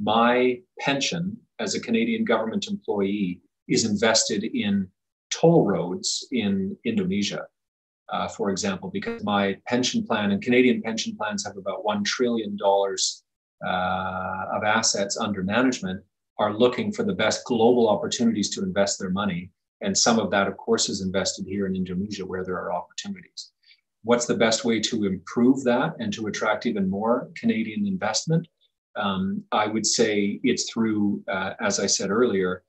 my pension as a Canadian government employee is invested in toll roads in Indonesia. For example, because my pension plan and Canadian pension plans have about $1 trillion of assets under management, are looking for the best global opportunities to invest their money. And some of that, of course, is invested here in Indonesia where there are opportunities. What's the best way to improve that and to attract even more Canadian investment? I would say it's through, as I said earlier,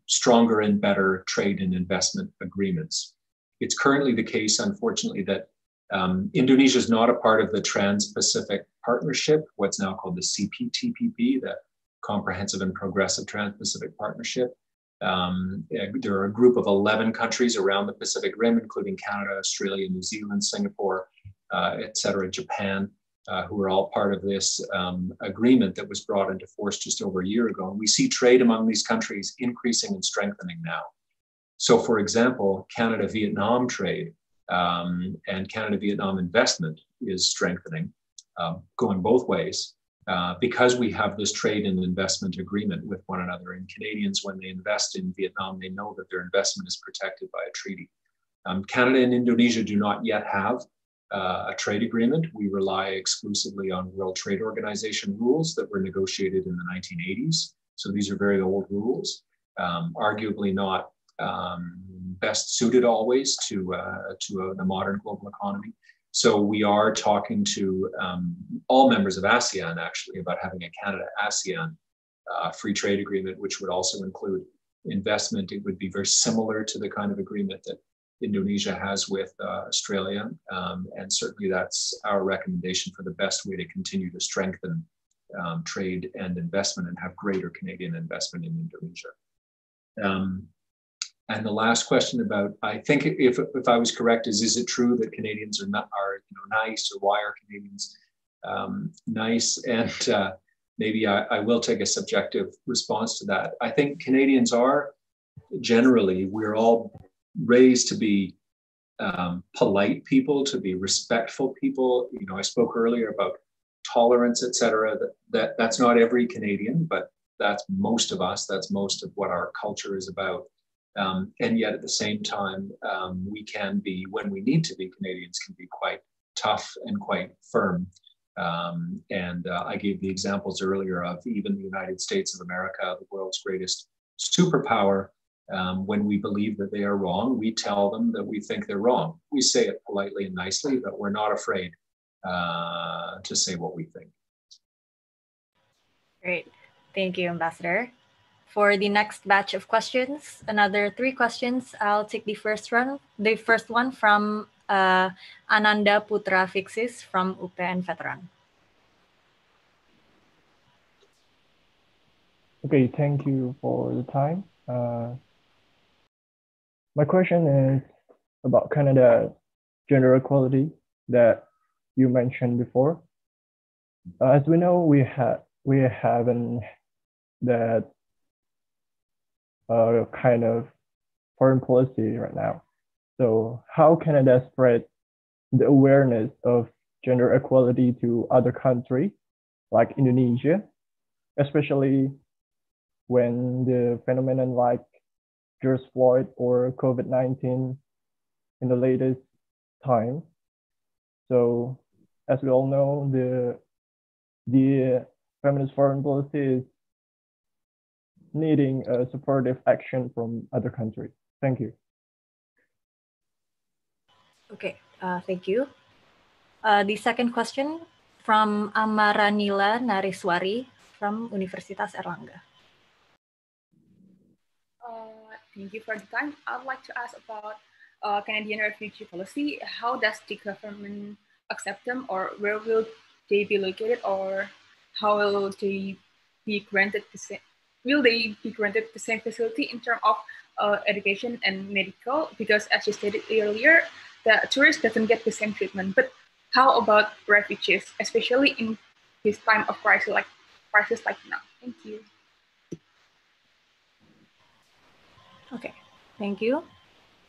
stronger and better trade and investment agreements. It's currently the case, unfortunately, that Indonesia is not a part of the Trans-Pacific Partnership, what's now called the CPTPP, the Comprehensive and Progressive Trans-Pacific Partnership. There are a group of 11 countries around the Pacific Rim, including Canada, Australia, New Zealand, Singapore, etc., Japan, who are all part of this agreement that was brought into force just over a year ago. And we see trade among these countries increasing and strengthening now. So, for example, Canada-Vietnam trade and Canada-Vietnam investment is strengthening, going both ways. Because we have this trade and investment agreement with one another. And Canadians, when they invest in Vietnam, they know that their investment is protected by a treaty. Canada and Indonesia do not yet have a trade agreement. We rely exclusively on World Trade Organization rules that were negotiated in the 1980s. So these are very old rules, arguably not best suited always to the modern global economy. So we are talking to all members of ASEAN, actually, about having a Canada-ASEAN free trade agreement, which would also include investment. It would be very similar to the kind of agreement that Indonesia has with Australia. And certainly that's our recommendation for the best way to continue to strengthen trade and investment and have greater Canadian investment in Indonesia. And the last question about, I think if I was correct, is it true that Canadians are nice, or why are Canadians nice? And maybe I will take a subjective response to that. I think Canadians are generally, we're all raised to be polite people, to be respectful people. You know, I spoke earlier about tolerance, etc. That's not every Canadian, but that's most of us. That's most of what our culture is about. And yet at the same time, we can be, when we need to be, Canadians can be quite tough and quite firm. And I gave the examples earlier of even the United States of America, the world's greatest superpower. When we believe that they are wrong, we tell them that we think they're wrong. We say it politely and nicely, but we're not afraid to say what we think. Great. Thank you, Ambassador. For the next batch of questions, another 3 questions. I'll take the first one from Ananda Putra Fixis from UPN Veteran. Okay, thank you for the time. My question is about Canada gender equality that you mentioned before. As we know, we haven't that kind of foreign policy right now. So how Canada spread the awareness of gender equality to other countries like Indonesia, especially when the phenomenon like George Floyd or COVID-19 in the latest time. So as we all know, the feminist foreign policy is needing a supportive action from other countries. Thank you. Okay, thank you. The second question from Amaranila Nariswari from Universitas Airlangga. Thank you for the time. I'd like to ask about Canadian refugee policy. How does the government accept them, or where will they be located, or how will they be granted the same? Will they be granted the same facility in terms of education and medical? Because as you stated earlier, the tourists doesn't get the same treatment. But how about refugees, especially in this time of crisis like now? Thank you. Okay, thank you.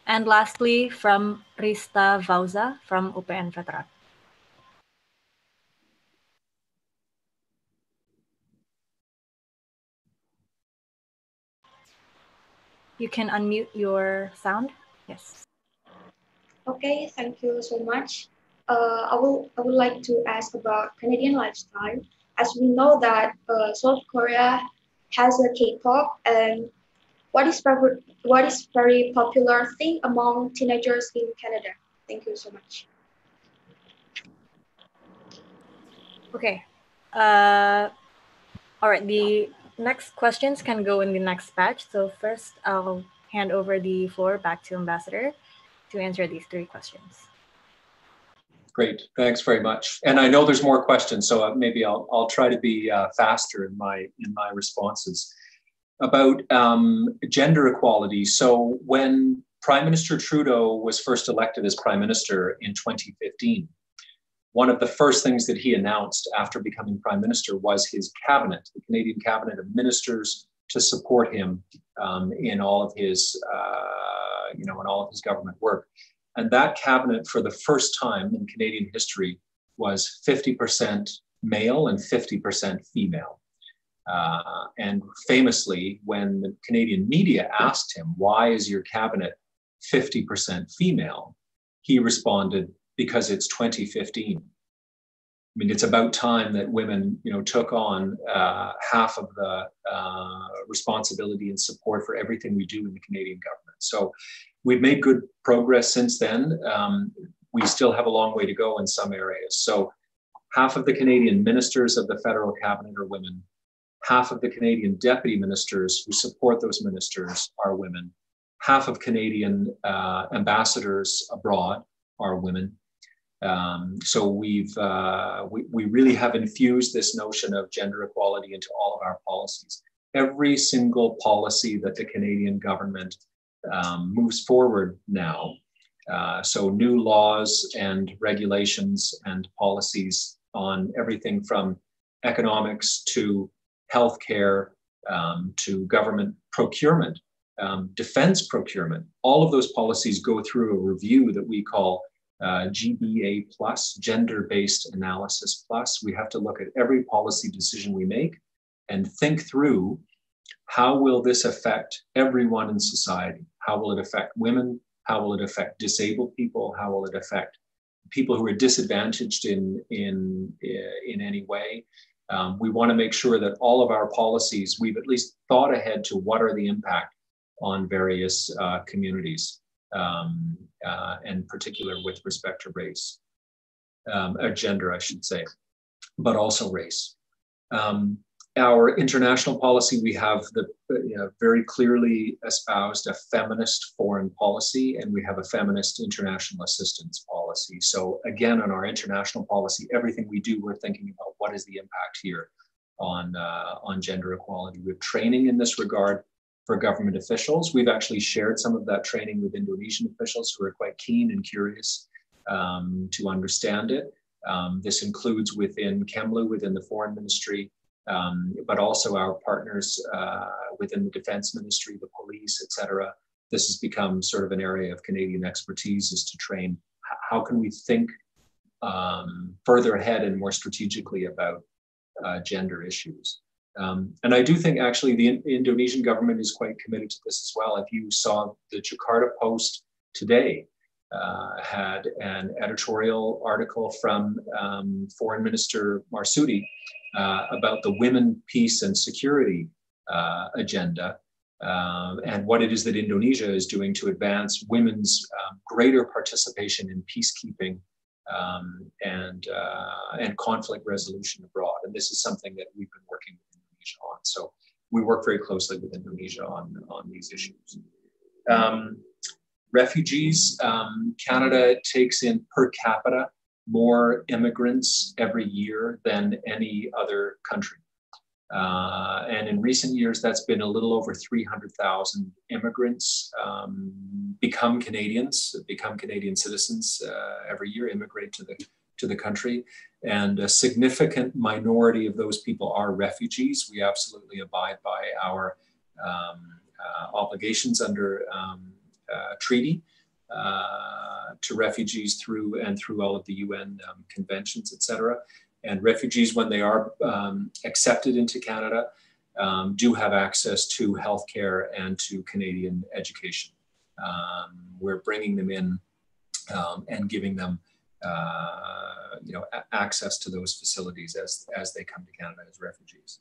And lastly, from Rista Vauza from UPN Veteran. You can unmute your sound. Yes. Okay, thank you so much. I would like to ask about Canadian lifestyle. As we know that South Korea has a K-pop, and what is very popular thing among teenagers in Canada? Thank you so much. Okay. All right, the next questions can go in the next batch. So first, I'll hand over the floor back to Ambassador to answer these 3 questions. Great, thanks very much. And I know there's more questions, so maybe I'll try to be faster in my responses. About gender equality. So when Prime Minister Trudeau was first elected as Prime Minister in 2015, one of the first things that he announced after becoming Prime Minister was his cabinet, the Canadian cabinet of ministers, to support him in all of his, in all of his government work. And that cabinet, for the first time in Canadian history, was 50% male and 50% female. And famously, when the Canadian media asked him, why is your cabinet 50% female? He responded, because it's 2015. I mean, it's about time that women, took on half of the responsibility and support for everything we do in the Canadian government. So we've made good progress since then. We still have a long way to go in some areas. So half of the Canadian ministers of the federal cabinet are women. Half of the Canadian deputy ministers who support those ministers are women. Half of Canadian ambassadors abroad are women. So we really have infused this notion of gender equality into all of our policies. Every single policy that the Canadian government moves forward now, so new laws and regulations and policies on everything from economics to healthcare to government procurement, defense procurement, all of those policies go through a review that we call GBA plus, gender-based analysis plus. We have to look at every policy decision we make and think through, how will this affect everyone in society? How will it affect women? How will it affect disabled people? How will it affect people who are disadvantaged in any way? We want to make sure that all of our policies, we've at least thought ahead to what are the impact on various communities, and particular with respect to race, gender, I should say, but also race. Our international policy, we have the very clearly espoused a feminist foreign policy, and we have a feminist international assistance policy. So again, on our international policy, everything we do, we're thinking about what is the impact here on gender equality. We have training in this regard for government officials. We've actually shared some of that training with Indonesian officials who are quite keen and curious to understand it. This includes within Kemlu, within the Foreign Ministry, but also our partners within the Defense Ministry, the police, etc. This has become sort of an area of Canadian expertise, is to train how can we think further ahead and more strategically about gender issues. And I do think actually the Indonesian government is quite committed to this as well. If you saw the Jakarta Post today, had an editorial article from Foreign Minister Marsudi about the women, peace and security agenda, and what it is that Indonesia is doing to advance women's greater participation in peacekeeping and conflict resolution abroad. And this is something that we've been working with Indonesia on. So we work very closely with Indonesia on these issues. Refugees, Canada takes in per capita more immigrants every year than any other country. And in recent years, that's been a little over 300,000 immigrants become Canadian citizens every year, immigrate to the country. And a significant minority of those people are refugees. We absolutely abide by our obligations under treaty to refugees through all of the UN conventions, etc. And refugees, when they are accepted into Canada, do have access to healthcare and to Canadian education. We're bringing them in and giving them access to those facilities as they come to Canada as refugees.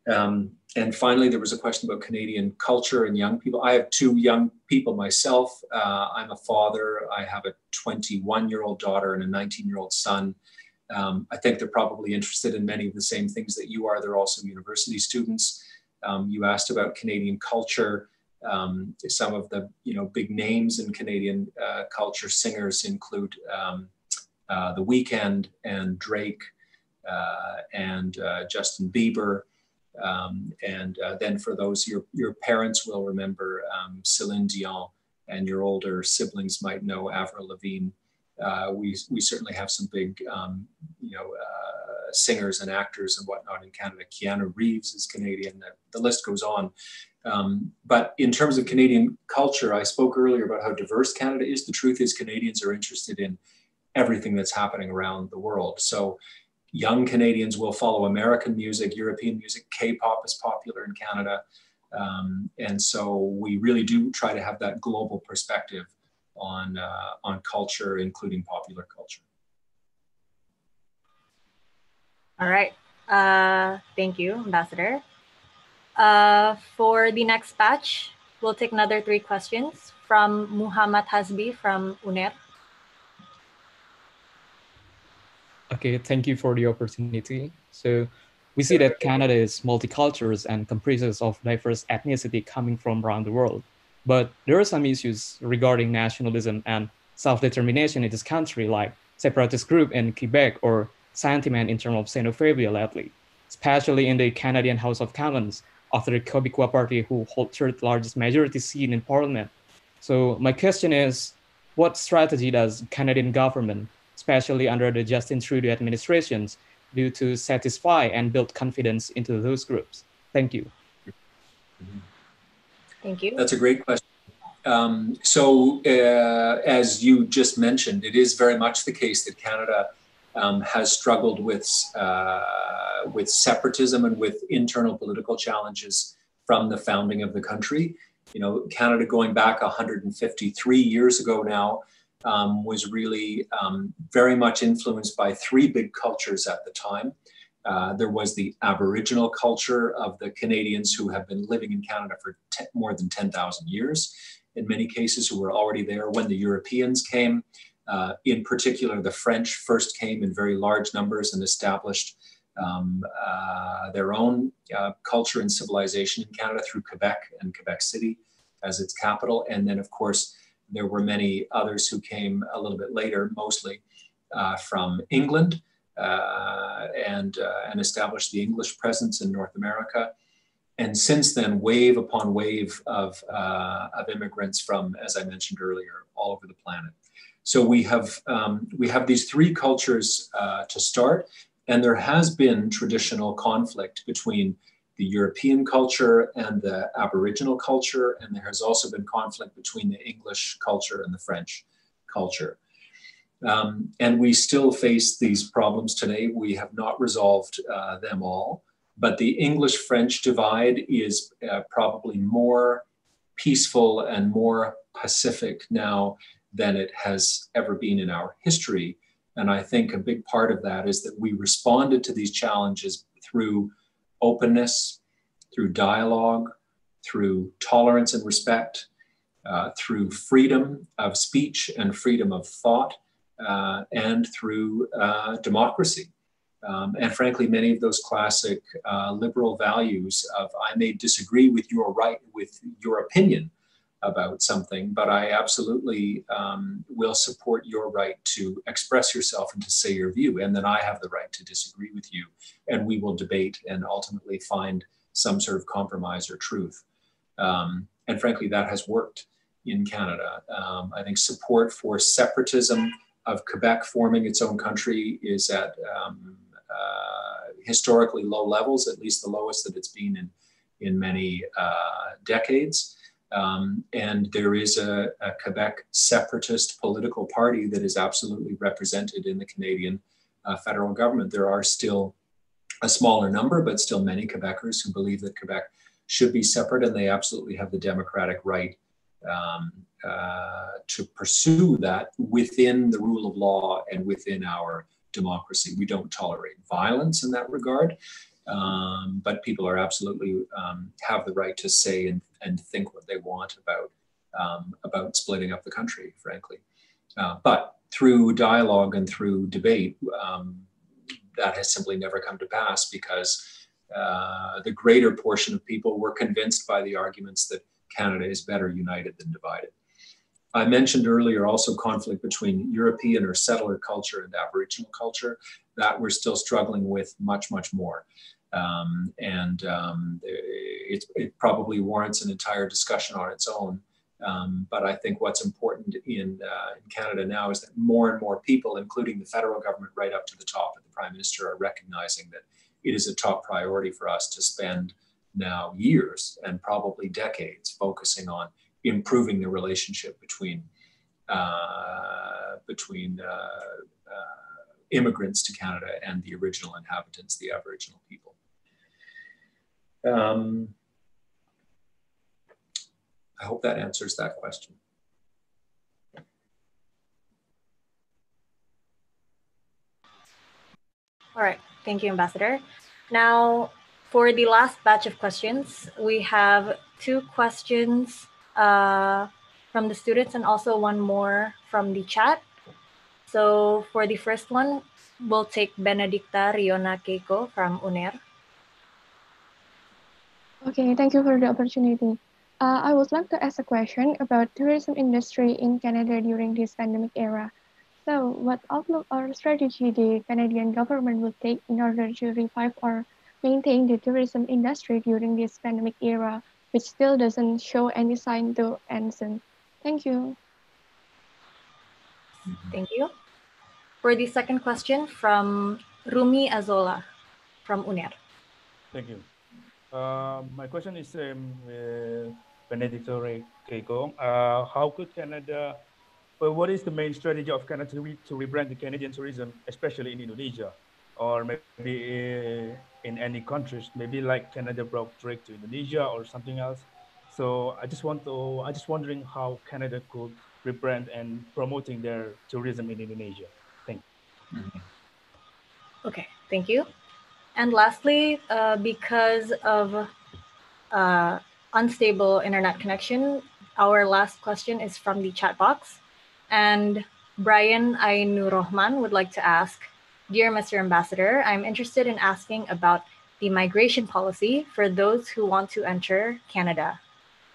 And finally, there was a question about Canadian culture and young people. I have two young people myself. I'm a father. I have a 21-year-old daughter and a 19-year-old son. I think they're probably interested in many of the same things that you are. They're also university students. You asked about Canadian culture. Some of the big names in Canadian culture singers include The Weeknd and Drake and Justin Bieber. Then for those, your parents will remember Celine Dion, and your older siblings might know Avril Lavigne. We certainly have some big, singers and actors and whatnot in Canada. Keanu Reeves is Canadian. The list goes on. But in terms of Canadian culture, I spoke earlier about how diverse Canada is. The truth is Canadians are interested in everything that's happening around the world. So young Canadians will follow American music, European music. K-pop is popular in Canada. And so we really do try to have that global perspective on culture, including popular culture. All right. Thank you, Ambassador. For the next batch, we'll take another 3 questions from Muhammad Hasbi from UNER. Okay, thank you for the opportunity. So we see that Canada is multicultural and comprises of diverse ethnicity coming from around the world. But there are some issues regarding nationalism and self-determination in this country, like separatist group in Quebec or sentiment in terms of xenophobia lately, especially in the Canadian House of Commons after the Quebecois party who hold third largest majority seat in parliament. So my question is, what strategy does Canadian government, especially under the Justin Trudeau administrations, do to satisfy and build confidence into those groups? Thank you. Thank you. That's a great question. As you just mentioned, it is very much the case that Canada has struggled with separatism and with internal political challenges from the founding of the country. Canada going back 153 years ago now was really very much influenced by 3 big cultures at the time. There was the Aboriginal culture of the Canadians who have been living in Canada for more than 10,000 years, in many cases who were already there when the Europeans came. In particular, the French first came in very large numbers and established their own culture and civilization in Canada through Quebec and Quebec City as its capital. And then, of course, there were many others who came a little bit later, mostly from England, and established the English presence in North America. And since then, wave upon wave of immigrants from, as I mentioned earlier, all over the planet. So we have these 3 cultures to start, and there has been traditional conflict between the European culture and the Aboriginal culture, and there has also been conflict between the English culture and the French culture. And we still face these problems today. We have not resolved them all, but the English-French divide is probably more peaceful and more pacific now than it has ever been in our history. And I think a big part of that is that we responded to these challenges through openness, through dialogue, through tolerance and respect, through freedom of speech and freedom of thought, and through democracy. And frankly, many of those classic liberal values of I may disagree with your opinion about something, but I absolutely will support your right to express yourself and to say your view. And then I have the right to disagree with you. And we will debate and ultimately find some sort of compromise or truth. And frankly, that has worked in Canada. I think support for separatism of Quebec forming its own country is at historically low levels, at least the lowest that it's been in many decades. And there is a Quebec separatist political party that is absolutely represented in the Canadian federal government. There are still a smaller number, but still many Quebecers who believe that Quebec should be separate, and they absolutely have the democratic right to pursue that within the rule of law and within our democracy. We don't tolerate violence in that regard. But people are absolutely have the right to say and think what they want about splitting up the country, frankly. But through dialogue and through debate, that has simply never come to pass because the greater portion of people were convinced by the arguments that Canada is better united than divided. I mentioned earlier also conflict between European or settler culture and Aboriginal culture that we're still struggling with much, much more. It probably warrants an entire discussion on its own. But I think what's important in Canada now is that more and more people, including the federal government right up to the top of the Prime Minister, are recognizing that it is a top priority for us to spend now years and probably decades focusing on improving the relationship between immigrants to Canada and the original inhabitants, the Aboriginal people. I hope that answers that question. All right, thank you, Ambassador. Now, for the last batch of questions, we have 2 questions from the students and also 1 more from the chat. So for the first one, we'll take Benedicta Riona Keiko from UNER. Okay, thank you for the opportunity. I would like to ask a question about tourism industry in Canada during this pandemic era. So what outlook or strategy the Canadian government will take in order to revive or maintain the tourism industry during this pandemic era, which still doesn't show any sign to end soon? Thank you. Thank you. For the second question from Rumi Azola from UNER. Thank you. My question is Benedicto Keiko. How could Canada, what is the main strategy of Canada to rebrand the Canadian tourism, especially in Indonesia, or maybe in any countries, maybe like Canada brought trade to Indonesia or something else? So I just wondering how Canada could rebrand and promoting their tourism in Indonesia. Thank you. Okay, thank you. And lastly, because of unstable internet connection, our last question is from the chat box. And Brian Ainurohman would like to ask, Dear Mr. Ambassador, I'm interested in asking about the migration policy for those who want to enter Canada.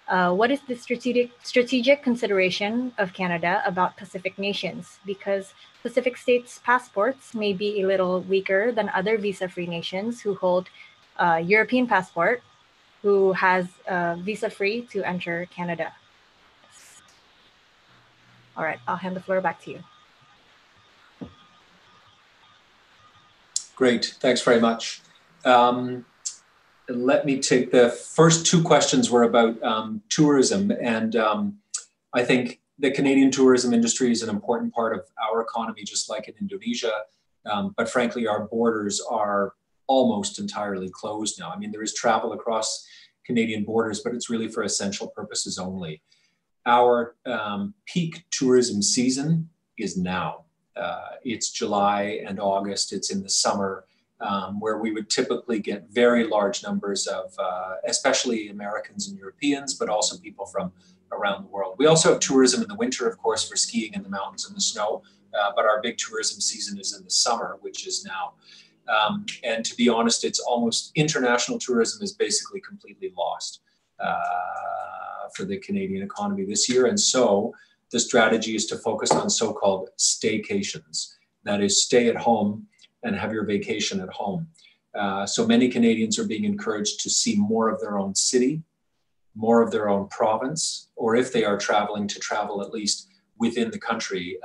What is the strategic consideration of Canada about Pacific nations? Because Pacific states' passports may be a little weaker than other visa-free nations who hold a European passport, who has visa-free to enter Canada. All right, I'll hand the floor back to you. Great, thanks very much. Let me take the first 2 questions were about tourism, and I think the Canadian tourism industry is an important part of our economy, just like in Indonesia, but frankly, our borders are almost entirely closed now. I mean, there is travel across Canadian borders, but it's really for essential purposes only. Our peak tourism season is now. It's July and August, it's in the summer, where we would typically get very large numbers of, especially Americans and Europeans, but also people from around the world. We also have tourism in the winter, of course, for skiing in the mountains and the snow, but our big tourism season is in the summer, which is now. And to be honest, it's almost, international tourism is basically completely lost for the Canadian economy this year. And so the strategy is to focus on so-called staycations, that is stay at home and have your vacation at home. So many Canadians are being encouraged to see more of their own city, more of their own province, or if they are traveling, to travel at least within the country.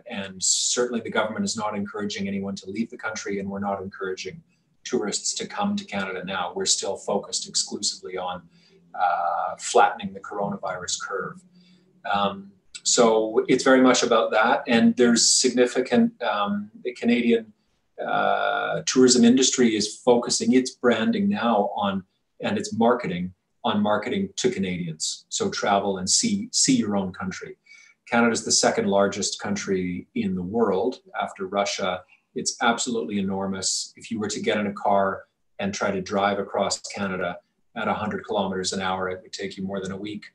And certainly the government is not encouraging anyone to leave the country, and we're not encouraging tourists to come to Canada now. We're still focused exclusively on flattening the coronavirus curve. So it's very much about that. And there's significant, the Canadian tourism industry is focusing its branding now on, and its marketing on marketing to Canadians. So travel and see your own country. Canada is the 2nd largest country in the world after Russia. It's absolutely enormous. If you were to get in a car and try to drive across Canada at 100 kilometers an hour, it would take you more than a week.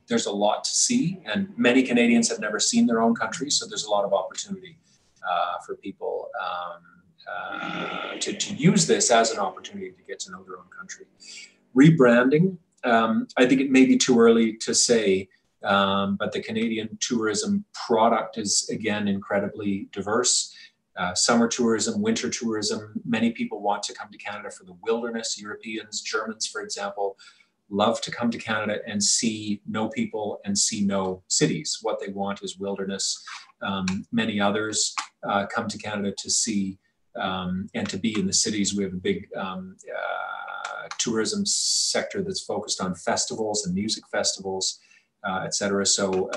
There's a lot to see, and many Canadians have never seen their own country, so there's a lot of opportunity for people to use this as an opportunity to get to know their own country. Rebranding, I think it may be too early to say, but the Canadian tourism product is, again, incredibly diverse. Summer tourism, winter tourism, many people want to come to Canada for the wilderness. Europeans, Germans, for example, love to come to Canada and see no people and see no cities. What they want is wilderness. Many others come to Canada to see and to be in the cities. We have a big tourism sector that's focused on festivals and music festivals, et cetera. So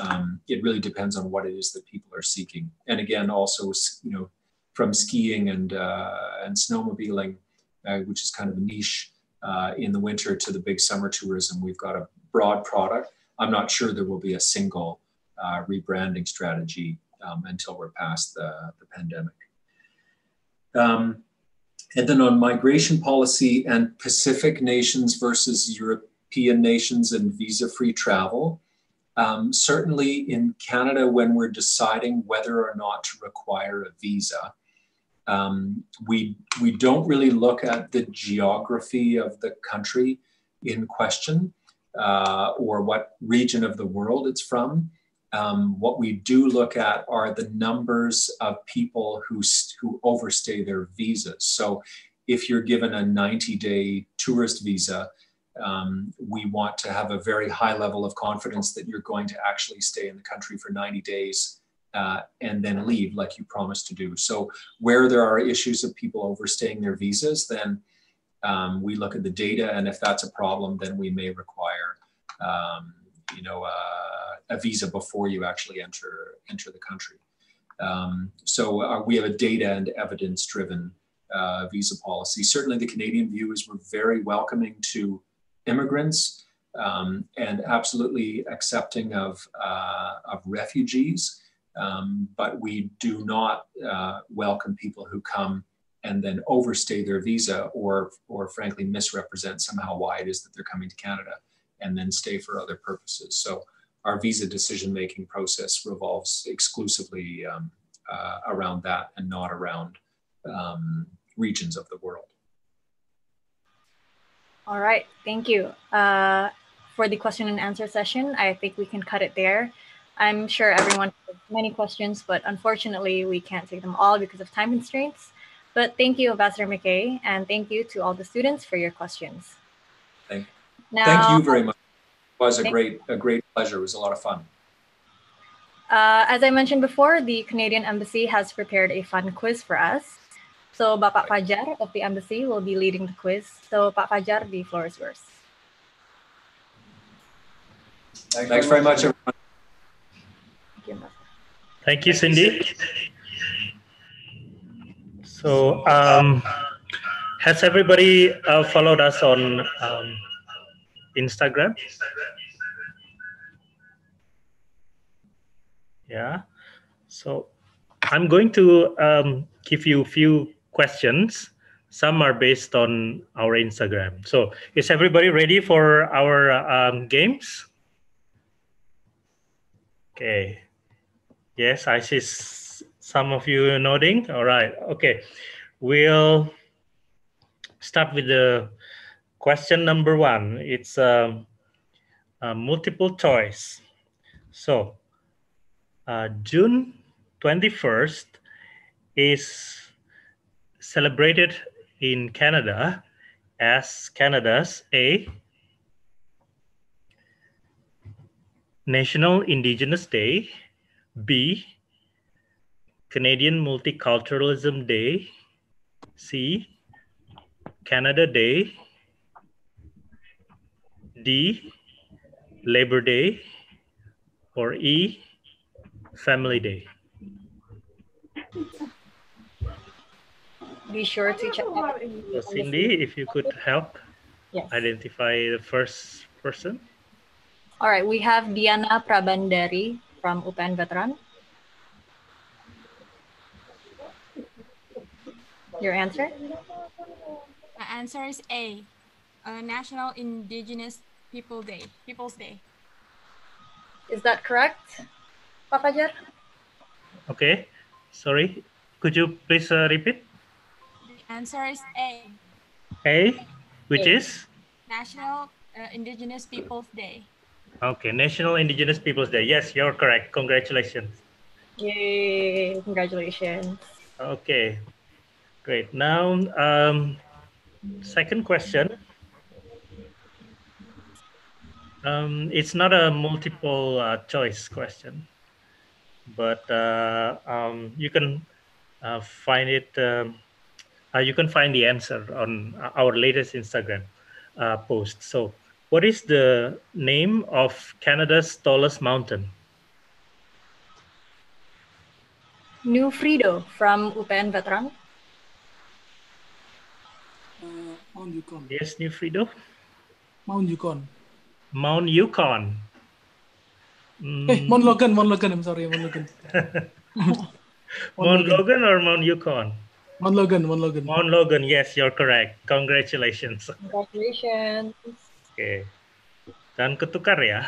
it really depends on what it is that people are seeking. And again, also, you know, from skiing and snowmobiling, which is kind of a niche in the winter, to the big summer tourism, we've got a broad product. I'm not sure there will be a single rebranding strategy until we're past the pandemic. And then on migration policy and Pacific nations versus European nations and visa-free travel, certainly in Canada, when we're deciding whether or not to require a visa, we don't really look at the geography of the country in question or what region of the world it's from. What we do look at are the numbers of people who overstay their visas. So if you're given a 90-day tourist visa, we want to have a very high level of confidence that you're going to actually stay in the country for 90 days and then leave like you promised to do. So where there are issues of people overstaying their visas, then we look at the data, and if that's a problem, then we may require you know, a visa before you actually enter the country. So we have a data and evidence-driven visa policy. Certainly the Canadian view is we're very welcoming to immigrants and absolutely accepting of refugees, but we do not welcome people who come and then overstay their visa or frankly misrepresent somehow why it is that they're coming to Canada and then stay for other purposes. So our visa decision-making process revolves exclusively around that and not around regions of the world. All right, thank you. For the question and answer session, I think we can cut it there. I'm sure everyone has many questions, but unfortunately we can't take them all because of time constraints. But thank you, Ambassador MacKay, and thank you to all the students for your questions. Thank you very much. It was a great pleasure. It was a lot of fun. As I mentioned before, the Canadian Embassy has prepared a fun quiz for us. So Bapak Fajar of the Embassy will be leading the quiz. So Pak Fajar, the floor is yours. Thanks very much, everyone. Thank you, Cindy. So has everybody followed us on Instagram? Yeah. So I'm going to give you a few questions. Some are based on our Instagram. So is everybody ready for our games? Okay. Yes, I see some of you nodding. All right. Okay. We'll start with the question number one. It's a multiple choice. So June 21st is celebrated in Canada as Canada's A, National Indigenous Day, B, Canadian Multiculturalism Day, C, Canada Day, D, Labor Day, or E, Family Day. Be sure to check out. So Cindy, if you could help identify the first person. All right, we have Diana Prabandari from UPN Veteran. Your answer? My answer is A, National Indigenous Peoples Day. Is that correct, Pak Fajar? Okay, sorry. Could you please repeat? The answer is A, A, which is? National Indigenous Peoples Day. Okay, National Indigenous Peoples Day. Yes, you're correct. Congratulations. Yay, congratulations. Okay, great. Now, second question. It's not a multiple choice question, but you can find it. You can find the answer on our latest Instagram post. So, what is the name of Canada's tallest mountain? New Frido from UPN Veteran. Mount Yukon. Yes, New Frido. Mount Yukon. Mount Yukon. Mount Logan. Mount Logan. I'm sorry, Mount Logan. Mount Logan or Mount Yukon? Mount Logan. Mount Logan. Mount Logan. Yes, you're correct. Congratulations. Congratulations. Okay. Dan ketukar ya.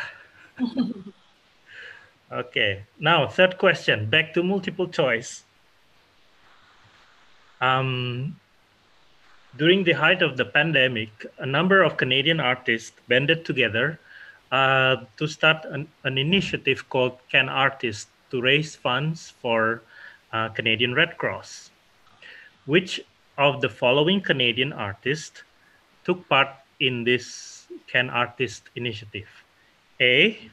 Okay. Now, third question. Back to multiple choice. During the height of the pandemic, a number of Canadian artists banded together to start an initiative called Can Artists to raise funds for Canadian Red Cross. Which of the following Canadian artists took part in this Can Artist initiative? A,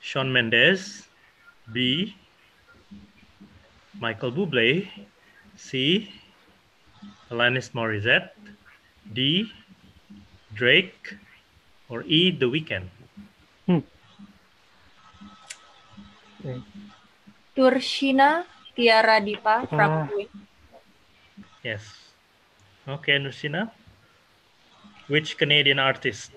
Shawn Mendes. B, Michael Bublé. C, Alanis Morissette. D, Drake. Or E, The Weeknd. Turshina Tiara Dipa from Queen. Yes. Okay, Nursina. Which Canadian artist?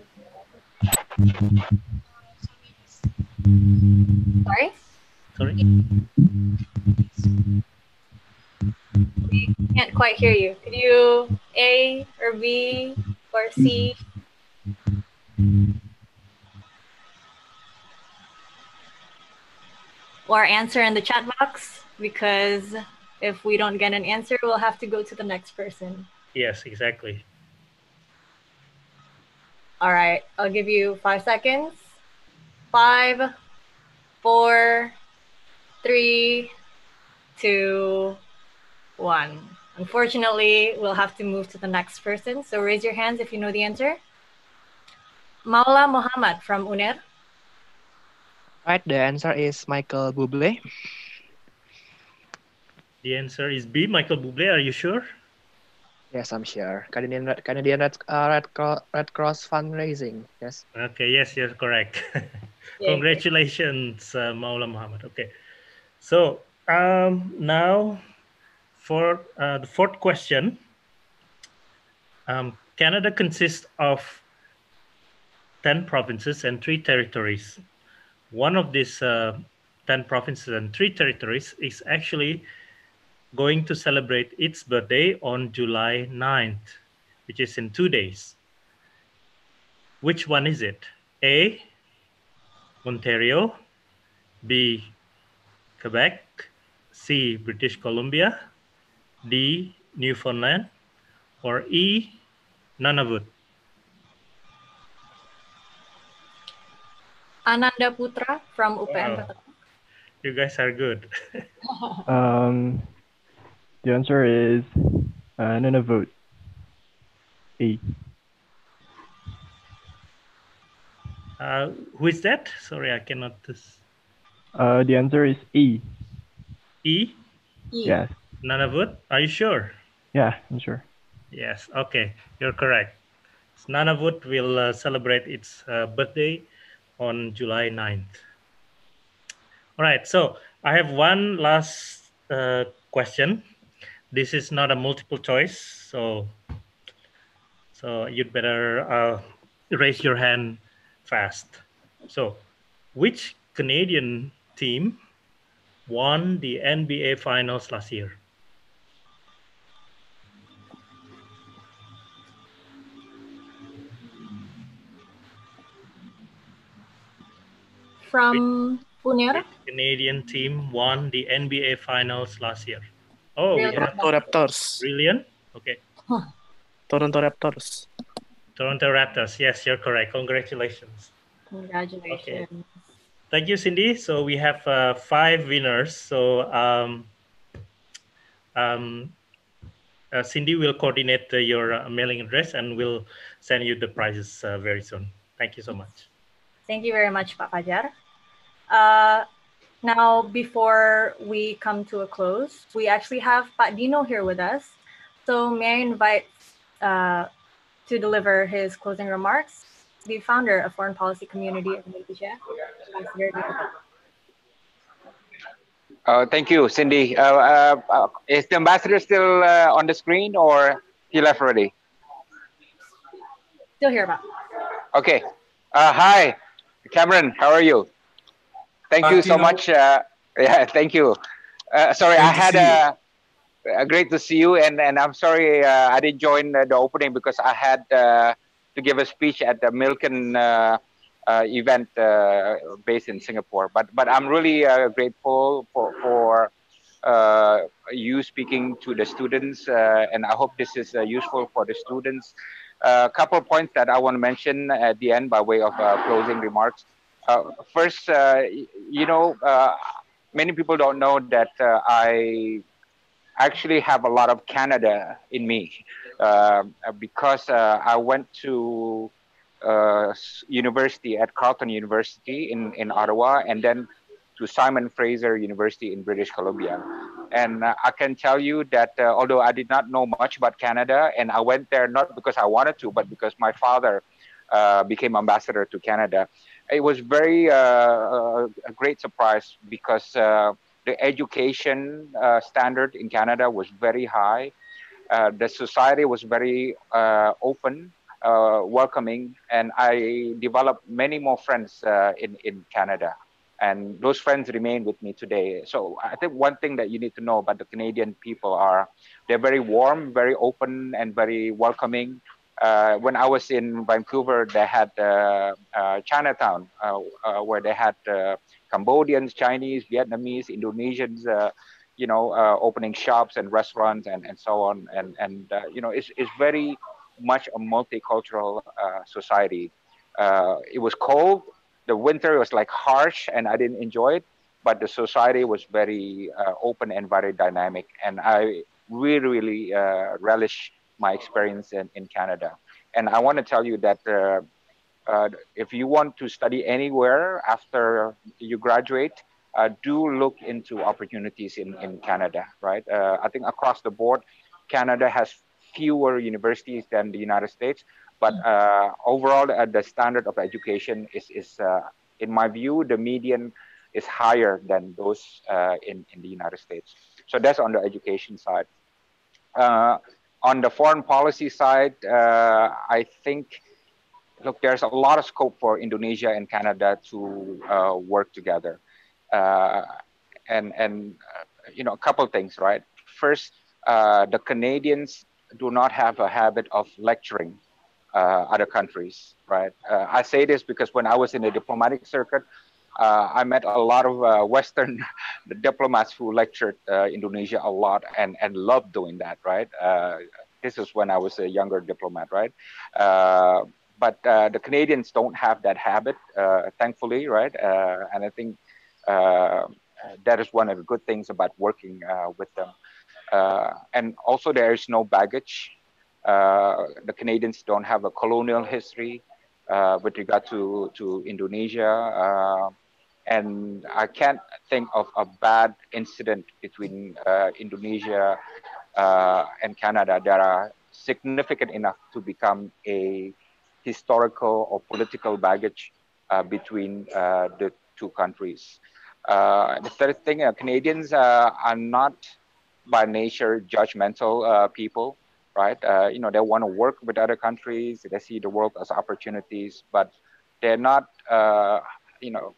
Sorry? Sorry? We can't quite hear you. Could you A or B or C? Or answer in the chat box, because if we don't get an answer, we'll have to go to the next person. Yes, exactly. All right, I'll give you 5 seconds. 5, 4, 3, 2, 1. Unfortunately, we'll have to move to the next person. So raise your hands if you know the answer. Maula Muhammad from UNER. Right, the answer is Michael Bublé. The answer is B, Michael Bublé. Are you sure? Yes, I'm sure. Canadian Red Cross fundraising. Yes. Okay, yes, you're correct. Congratulations, Maula Muhammad. Okay, so now for the fourth question. Canada consists of 10 provinces and 3 territories. One of these 10 provinces and 3 territories is actually going to celebrate its birthday on July 9th, which is in 2 days. Which one is it? A, Ontario. B, Quebec. C, British Columbia. D, Newfoundland. Or E, Nunavut. Ananda Putra from UPN. Wow. You guys are good. The answer is Nunavut. E. Who is that? Sorry, I cannot. The answer is E. E? Yes. Nunavut? Are you sure? Yeah, I'm sure. Yes. Okay, you're correct. Nunavut will celebrate its birthday on July 9th. All right, so I have one last question. This is not a multiple choice, so you'd better raise your hand fast. So, which Canadian team won the NBA Finals last year? from Punir. Canadian team won the NBA finals last year? Oh, Really? Toronto Raptors. Brilliant. Okay. Toronto Raptors. Toronto Raptors. Yes, you're correct. Congratulations. Congratulations. Okay. Thank you, Cindy. So we have 5 winners. So Cindy will coordinate your mailing address and will send you the prizes very soon. Thank you so much. Thank you very much, Pak Fajar. Now, before we come to a close, we actually have Pak Dino here with us. So may I invite to deliver his closing remarks, the founder of Foreign Policy Community of Indonesia, Ambassador Dino. Thank you, Cindy. Is the ambassador still on the screen or he left already? Still here, Pak. Okay. Hi, Cameron. How are you? Thank you so much. Yeah, thank you. Sorry, I had great to see you, and I'm sorry I didn't join the opening because I had to give a speech at the Milken event based in Singapore. But I'm really grateful for you speaking to the students, and I hope this is useful for the students. A couple of points that I want to mention at the end by way of closing remarks. First, you know, many people don't know that I actually have a lot of Canada in me because I went to university at Carleton University in Ottawa, and then to Simon Fraser University in British Columbia. And I can tell you that although I did not know much about Canada, and I went there not because I wanted to, but because my father became ambassador to Canada, it was very a great surprise because the education standard in Canada was very high. The society was very open, welcoming, and I developed many more friends in Canada. And those friends remain with me today. So I think one thing that you need to know about the Canadian people are they're very warm, very open, and very welcoming. When I was in Vancouver, they had Chinatown, where they had Cambodians, Chinese, Vietnamese, Indonesians, you know, opening shops and restaurants and so on. And you know, it's very much a multicultural society. It was cold. The winter was like harsh, and I didn't enjoy it. But the society was very open and very dynamic, and I really relish my experience in Canada. And I want to tell you that if you want to study anywhere after you graduate, do look into opportunities in Canada, right? I think across the board, Canada has fewer universities than the United States, but overall, the standard of education is in my view, the median is higher than those in the United States. So that's on the education side. On the foreign policy side, I think, look, there's a lot of scope for Indonesia and Canada to work together. And you know, a couple of things, right? First, the Canadians do not have a habit of lecturing other countries, right? I say this because when I was in the diplomatic circuit, I met a lot of Western diplomats who lectured Indonesia a lot and loved doing that, right? This is when I was a younger diplomat, right? But the Canadians don't have that habit, thankfully, right? And I think that is one of the good things about working with them. And also there is no baggage. The Canadians don't have a colonial history with regard to Indonesia. And I can't think of a bad incident between Indonesia and Canada that are significant enough to become a historical or political baggage between the two countries. The third thing, Canadians are not by nature judgmental people, right? You know, they want to work with other countries. They see the world as opportunities, but they're not, you know,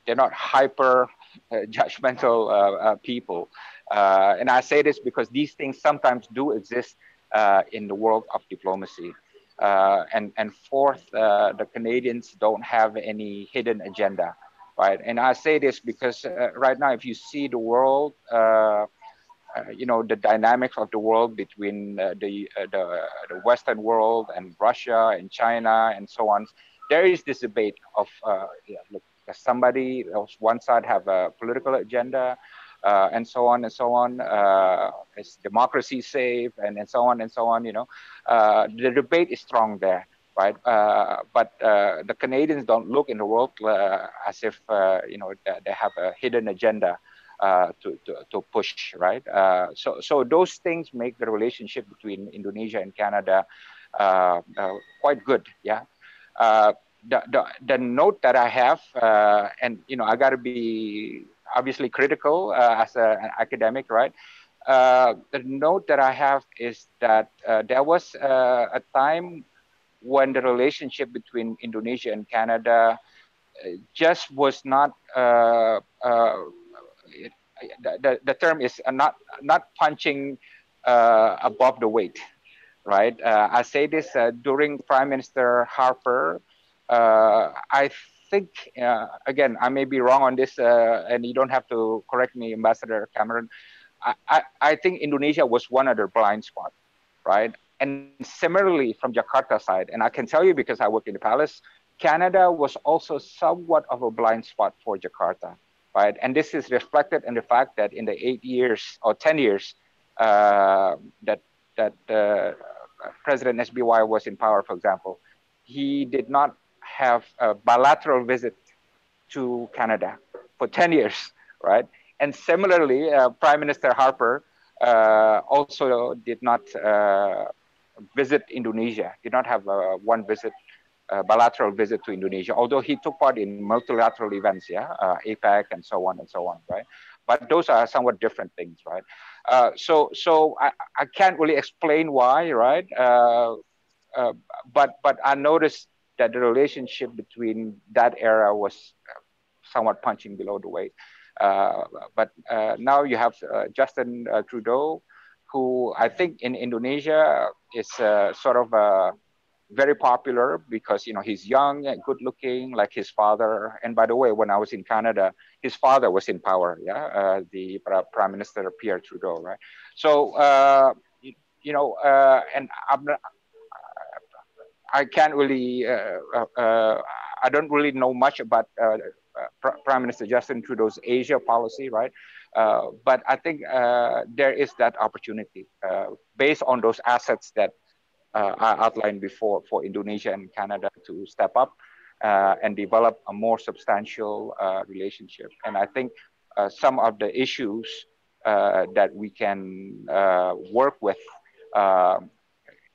they're not hyper judgmental people. And I say this because these things sometimes do exist in the world of diplomacy. And fourth, the Canadians don't have any hidden agenda, right? And I say this because right now, if you see the world, the dynamics of the world between the Western world and Russia and China and so on, there is this debate of look, somebody else, one side have a political agenda, and so on and so on. Is democracy safe, and so on and so on. The debate is strong there, right? But the Canadians don't look in the world as if they have a hidden agenda to push, right? So those things make the relationship between Indonesia and Canada quite good, yeah. The note that I have, and I got to be obviously critical as an academic, right? The note that I have is that there was a time when the relationship between Indonesia and Canada just was not. The term is not punching above the weight, right? I say this during Prime Minister Harper. I think, again, I may be wrong on this, and you don't have to correct me, Ambassador Cameron. I think Indonesia was one of their blind spots, right? And similarly from Jakarta side, and I can tell you because I work in the palace, Canada was also somewhat of a blind spot for Jakarta, right? And this is reflected in the fact that in the 8 years or 10 years that President SBY was in power, for example, he did not have a bilateral visit to Canada for 10 years, right? And similarly, Prime Minister Harper also did not visit Indonesia, did not have one visit, bilateral visit to Indonesia, although he took part in multilateral events, yeah, APEC and so on, right? But those are somewhat different things, right? So I can't really explain why, right? But I noticed that the relationship between that era was somewhat punching below the weight. But now you have Justin Trudeau, who I think in Indonesia is sort of very popular because he's young and good looking like his father. And by the way, when I was in Canada, his father was in power, yeah, the Prime Minister Pierre Trudeau, right? So and I can't really I don't really know much about Prime Minister Justin Trudeau's Asia policy, right? But I think there is that opportunity based on those assets that I outlined before for Indonesia and Canada to step up and develop a more substantial relationship. And I think some of the issues that we can work with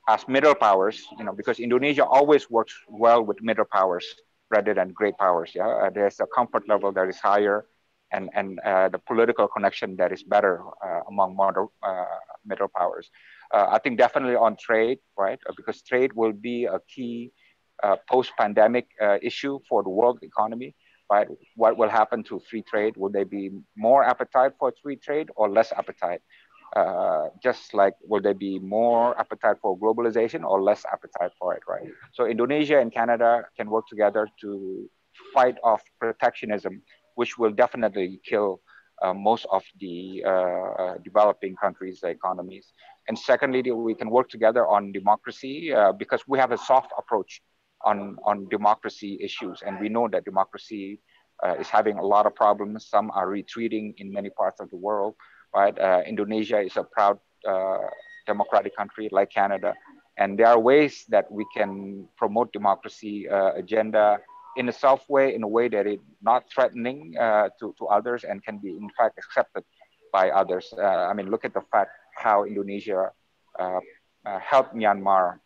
as middle powers, because Indonesia always works well with middle powers rather than great powers. Yeah, there's a comfort level that is higher, and the political connection that is better among middle powers. I think definitely on trade, right? Because trade will be a key post-pandemic issue for the world economy, right? What will happen to free trade? Will there be more appetite for free trade or less appetite? Just like, will there be more appetite for globalization or less appetite for it, right? So Indonesia and Canada can work together to fight off protectionism, which will definitely kill most of the developing countries' economies. And secondly, we can work together on democracy because we have a soft approach on democracy issues. And we know that democracy is having a lot of problems. Some are retreating in many parts of the world. Right? Indonesia is a proud democratic country like Canada. And there are ways that we can promote democracy agenda in a soft way, in a way that is not threatening to others and can be in fact accepted by others. I mean, look at the fact how Indonesia helped Myanmar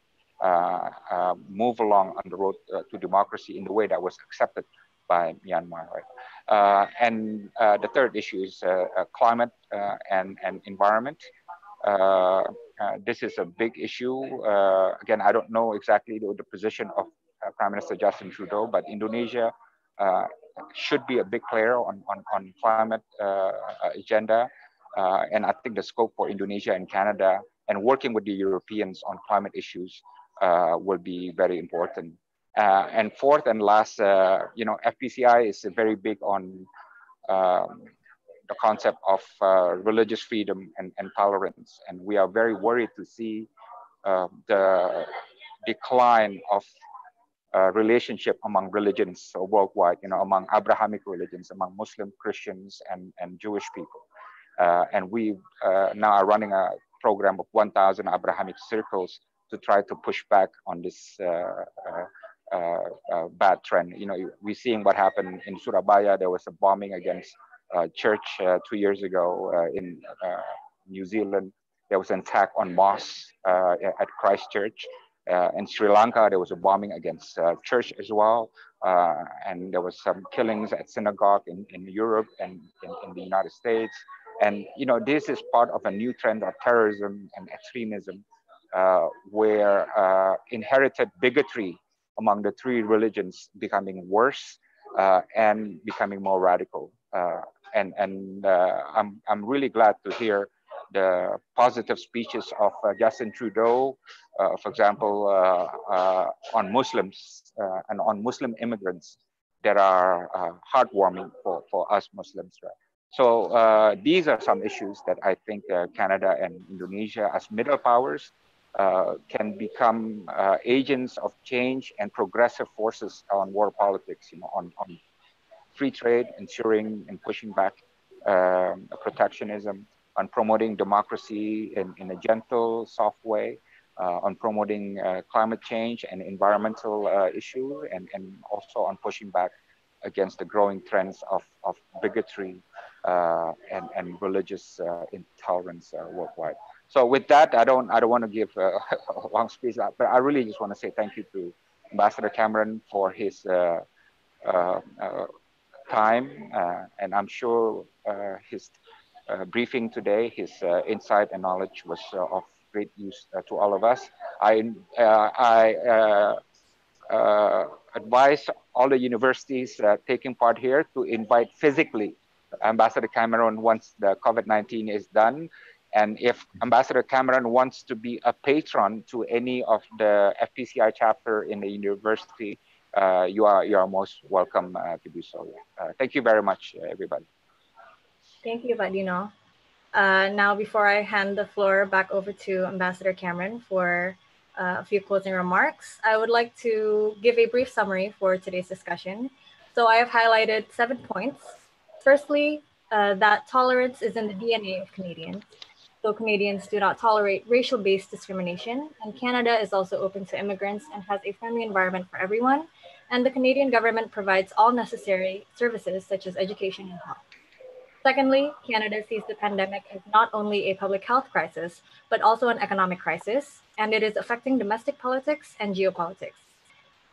move along on the road to democracy in the way that was accepted by Myanmar, right? And the third issue is climate and environment. This is a big issue. Again, I don't know exactly the position of Prime Minister Justin Trudeau, but Indonesia should be a big player on climate agenda. And I think the scope for Indonesia and Canada and working with the Europeans on climate issues will be very important. And fourth and last, FPCI is very big on the concept of religious freedom and tolerance. And we are very worried to see the decline of relationship among religions worldwide, among Abrahamic religions, among Muslim, Christians, and Jewish people. And we now are running a program of 1,000 Abrahamic circles to try to push back on this bad trend. We're seeing what happened in Surabaya. There was a bombing against church 2 years ago in New Zealand. There was an attack on mosques at Christchurch. In Sri Lanka, there was a bombing against church as well. And there was some killings at synagogue in Europe and in the United States. And this is part of a new trend of terrorism and extremism, where inherited bigotry among the three religions becoming worse and becoming more radical. I'm really glad to hear the positive speeches of Justin Trudeau, for example, on Muslims and on Muslim immigrants that are heartwarming for us Muslims. Right? So these are some issues that I think Canada and Indonesia as middle powers can become agents of change and progressive forces on world politics, on free trade, ensuring and pushing back protectionism, on promoting democracy in a gentle, soft way, on promoting climate change and environmental issue, and also on pushing back against the growing trends of bigotry and religious intolerance worldwide. So with that, I don't want to give a long speech, but I really just want to say thank you to Ambassador Cameron for his time, and I'm sure his briefing today, his insight and knowledge was of great use to all of us. I advise all the universities taking part here to invite physically Ambassador Cameron once the COVID-19 is done. And if Ambassador Cameron wants to be a patron to any of the FPCI chapter in the university, you are most welcome to do so. Thank you very much, everybody. Thank you, Pak Dino. Now, before I hand the floor back over to Ambassador Cameron for a few closing remarks, I would like to give a brief summary for today's discussion. So I have highlighted 7 points. Firstly, that tolerance is in the DNA of Canadians. So Canadians do not tolerate racial-based discrimination, and Canada is also open to immigrants and has a friendly environment for everyone. And the Canadian government provides all necessary services such as education and health. Secondly, Canada sees the pandemic as not only a public health crisis, but also an economic crisis, and it is affecting domestic politics and geopolitics.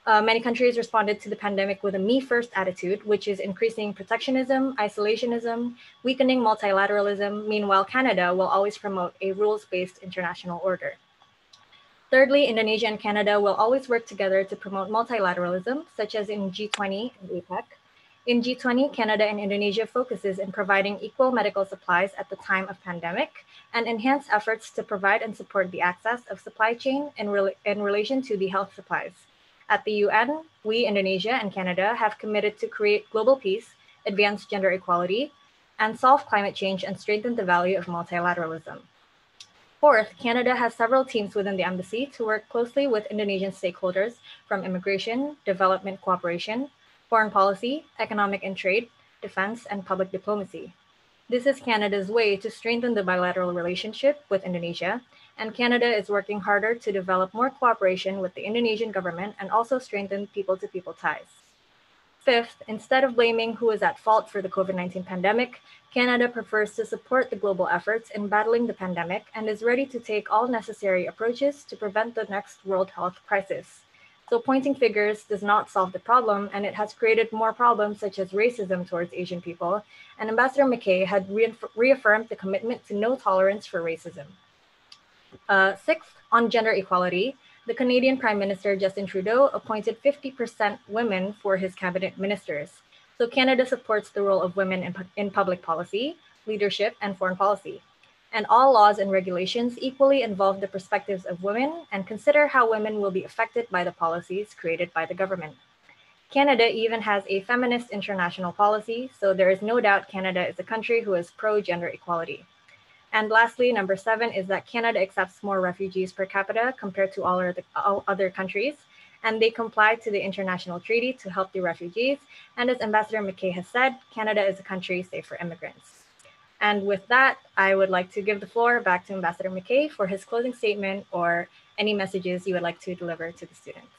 Many countries responded to the pandemic with a me-first attitude, which is increasing protectionism, isolationism, weakening multilateralism. Meanwhile, Canada will always promote a rules-based international order. Thirdly, Indonesia and Canada will always work together to promote multilateralism, such as in G20 and APEC. In G20, Canada and Indonesia focuses in providing equal medical supplies at the time of pandemic and enhance efforts to provide and support the access of supply chain in relation to the health supplies. At the UN, we, Indonesia and Canada, have committed to create global peace, advance gender equality, and solve climate change and strengthen the value of multilateralism. Fourth, Canada has several teams within the embassy to work closely with Indonesian stakeholders from immigration, development cooperation, foreign policy, economic and trade, defense, and public diplomacy. This is Canada's way to strengthen the bilateral relationship with Indonesia, and Canada is working harder to develop more cooperation with the Indonesian government and also strengthen people-to-people ties. Fifth, instead of blaming who is at fault for the COVID-19 pandemic, Canada prefers to support the global efforts in battling the pandemic and is ready to take all necessary approaches to prevent the next world health crisis. So pointing fingers does not solve the problem, and it has created more problems such as racism towards Asian people, and Ambassador MacKay had reaffirmed the commitment to no tolerance for racism. Sixth, on gender equality, the Canadian Prime Minister Justin Trudeau appointed 50% women for his cabinet ministers. So Canada supports the role of women in public policy, leadership, and foreign policy. and all laws and regulations equally involve the perspectives of women and consider how women will be affected by the policies created by the government. Canada even has a feminist international policy, so there is no doubt Canada is a country who is pro-gender equality. And lastly, number 7 is that Canada accepts more refugees per capita compared to all other countries, and they comply to the international treaty to help the refugees. And as Ambassador MacKay has said, Canada is a country safe for immigrants. And with that, I would like to give the floor back to Ambassador MacKay for his closing statement or any messages you would like to deliver to the students.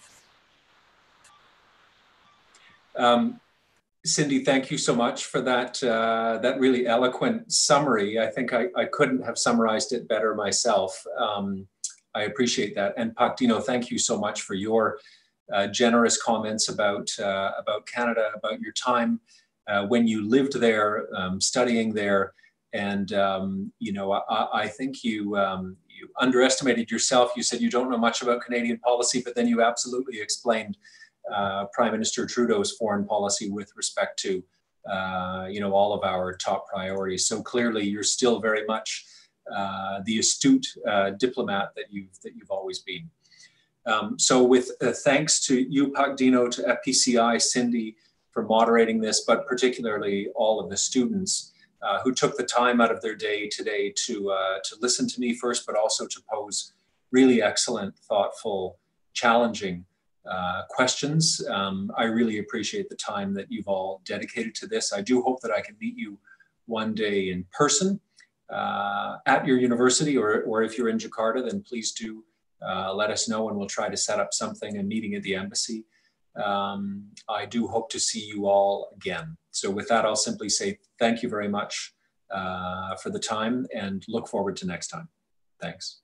Cindy, thank you so much for that, that really eloquent summary. I think I couldn't have summarized it better myself. I appreciate that. And Pak Dino, thank you so much for your generous comments about Canada, about your time when you lived there, studying there. And, you know, I think you underestimated yourself. You said you don't know much about Canadian policy, but then you absolutely explained Prime Minister Trudeau's foreign policy with respect to, you know, all of our top priorities. So clearly you're still very much the astute diplomat that you've always been. So with thanks to you, Pak Dino, to FPCI, Cindy, for moderating this, but particularly all of the students who took the time out of their day today to listen to me first, but also to pose really excellent, thoughtful, challenging questions. I really appreciate the time that you've all dedicated to this. I do hope that I can meet you one day in person at your university, or if you're in Jakarta, then please do let us know and we'll try to set up something, a meeting at the embassy. I do hope to see you all again. So with that, I'll simply say thank you very much for the time and look forward to next time. Thanks.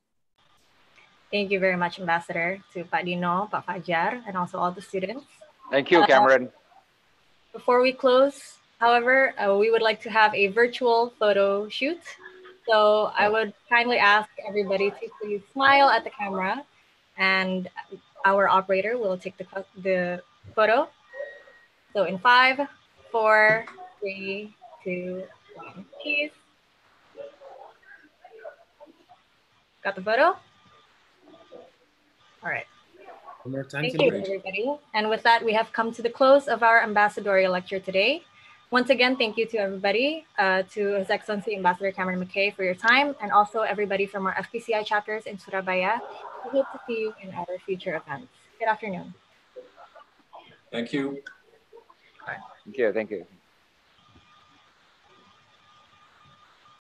Thank you very much, Ambassador, to Pak Dino, Pak Fajar, and also all the students. Thank you, Cameron. Before we close, however, we would like to have a virtual photo shoot. So I would kindly ask everybody to please smile at the camera, and our operator will take the photo. So in 5, 4, 3, 2, 1, cheese. Got the photo? All right. One more time. Thank you, everybody. And with that, we have come to the close of our ambassadorial lecture today. Once again, thank you to everybody, to His Excellency Ambassador Cameron MacKay for your time, and also everybody from our FPCI chapters in Surabaya. We hope to see you in our future events. Good afternoon. Thank you. Thank you. Thank you.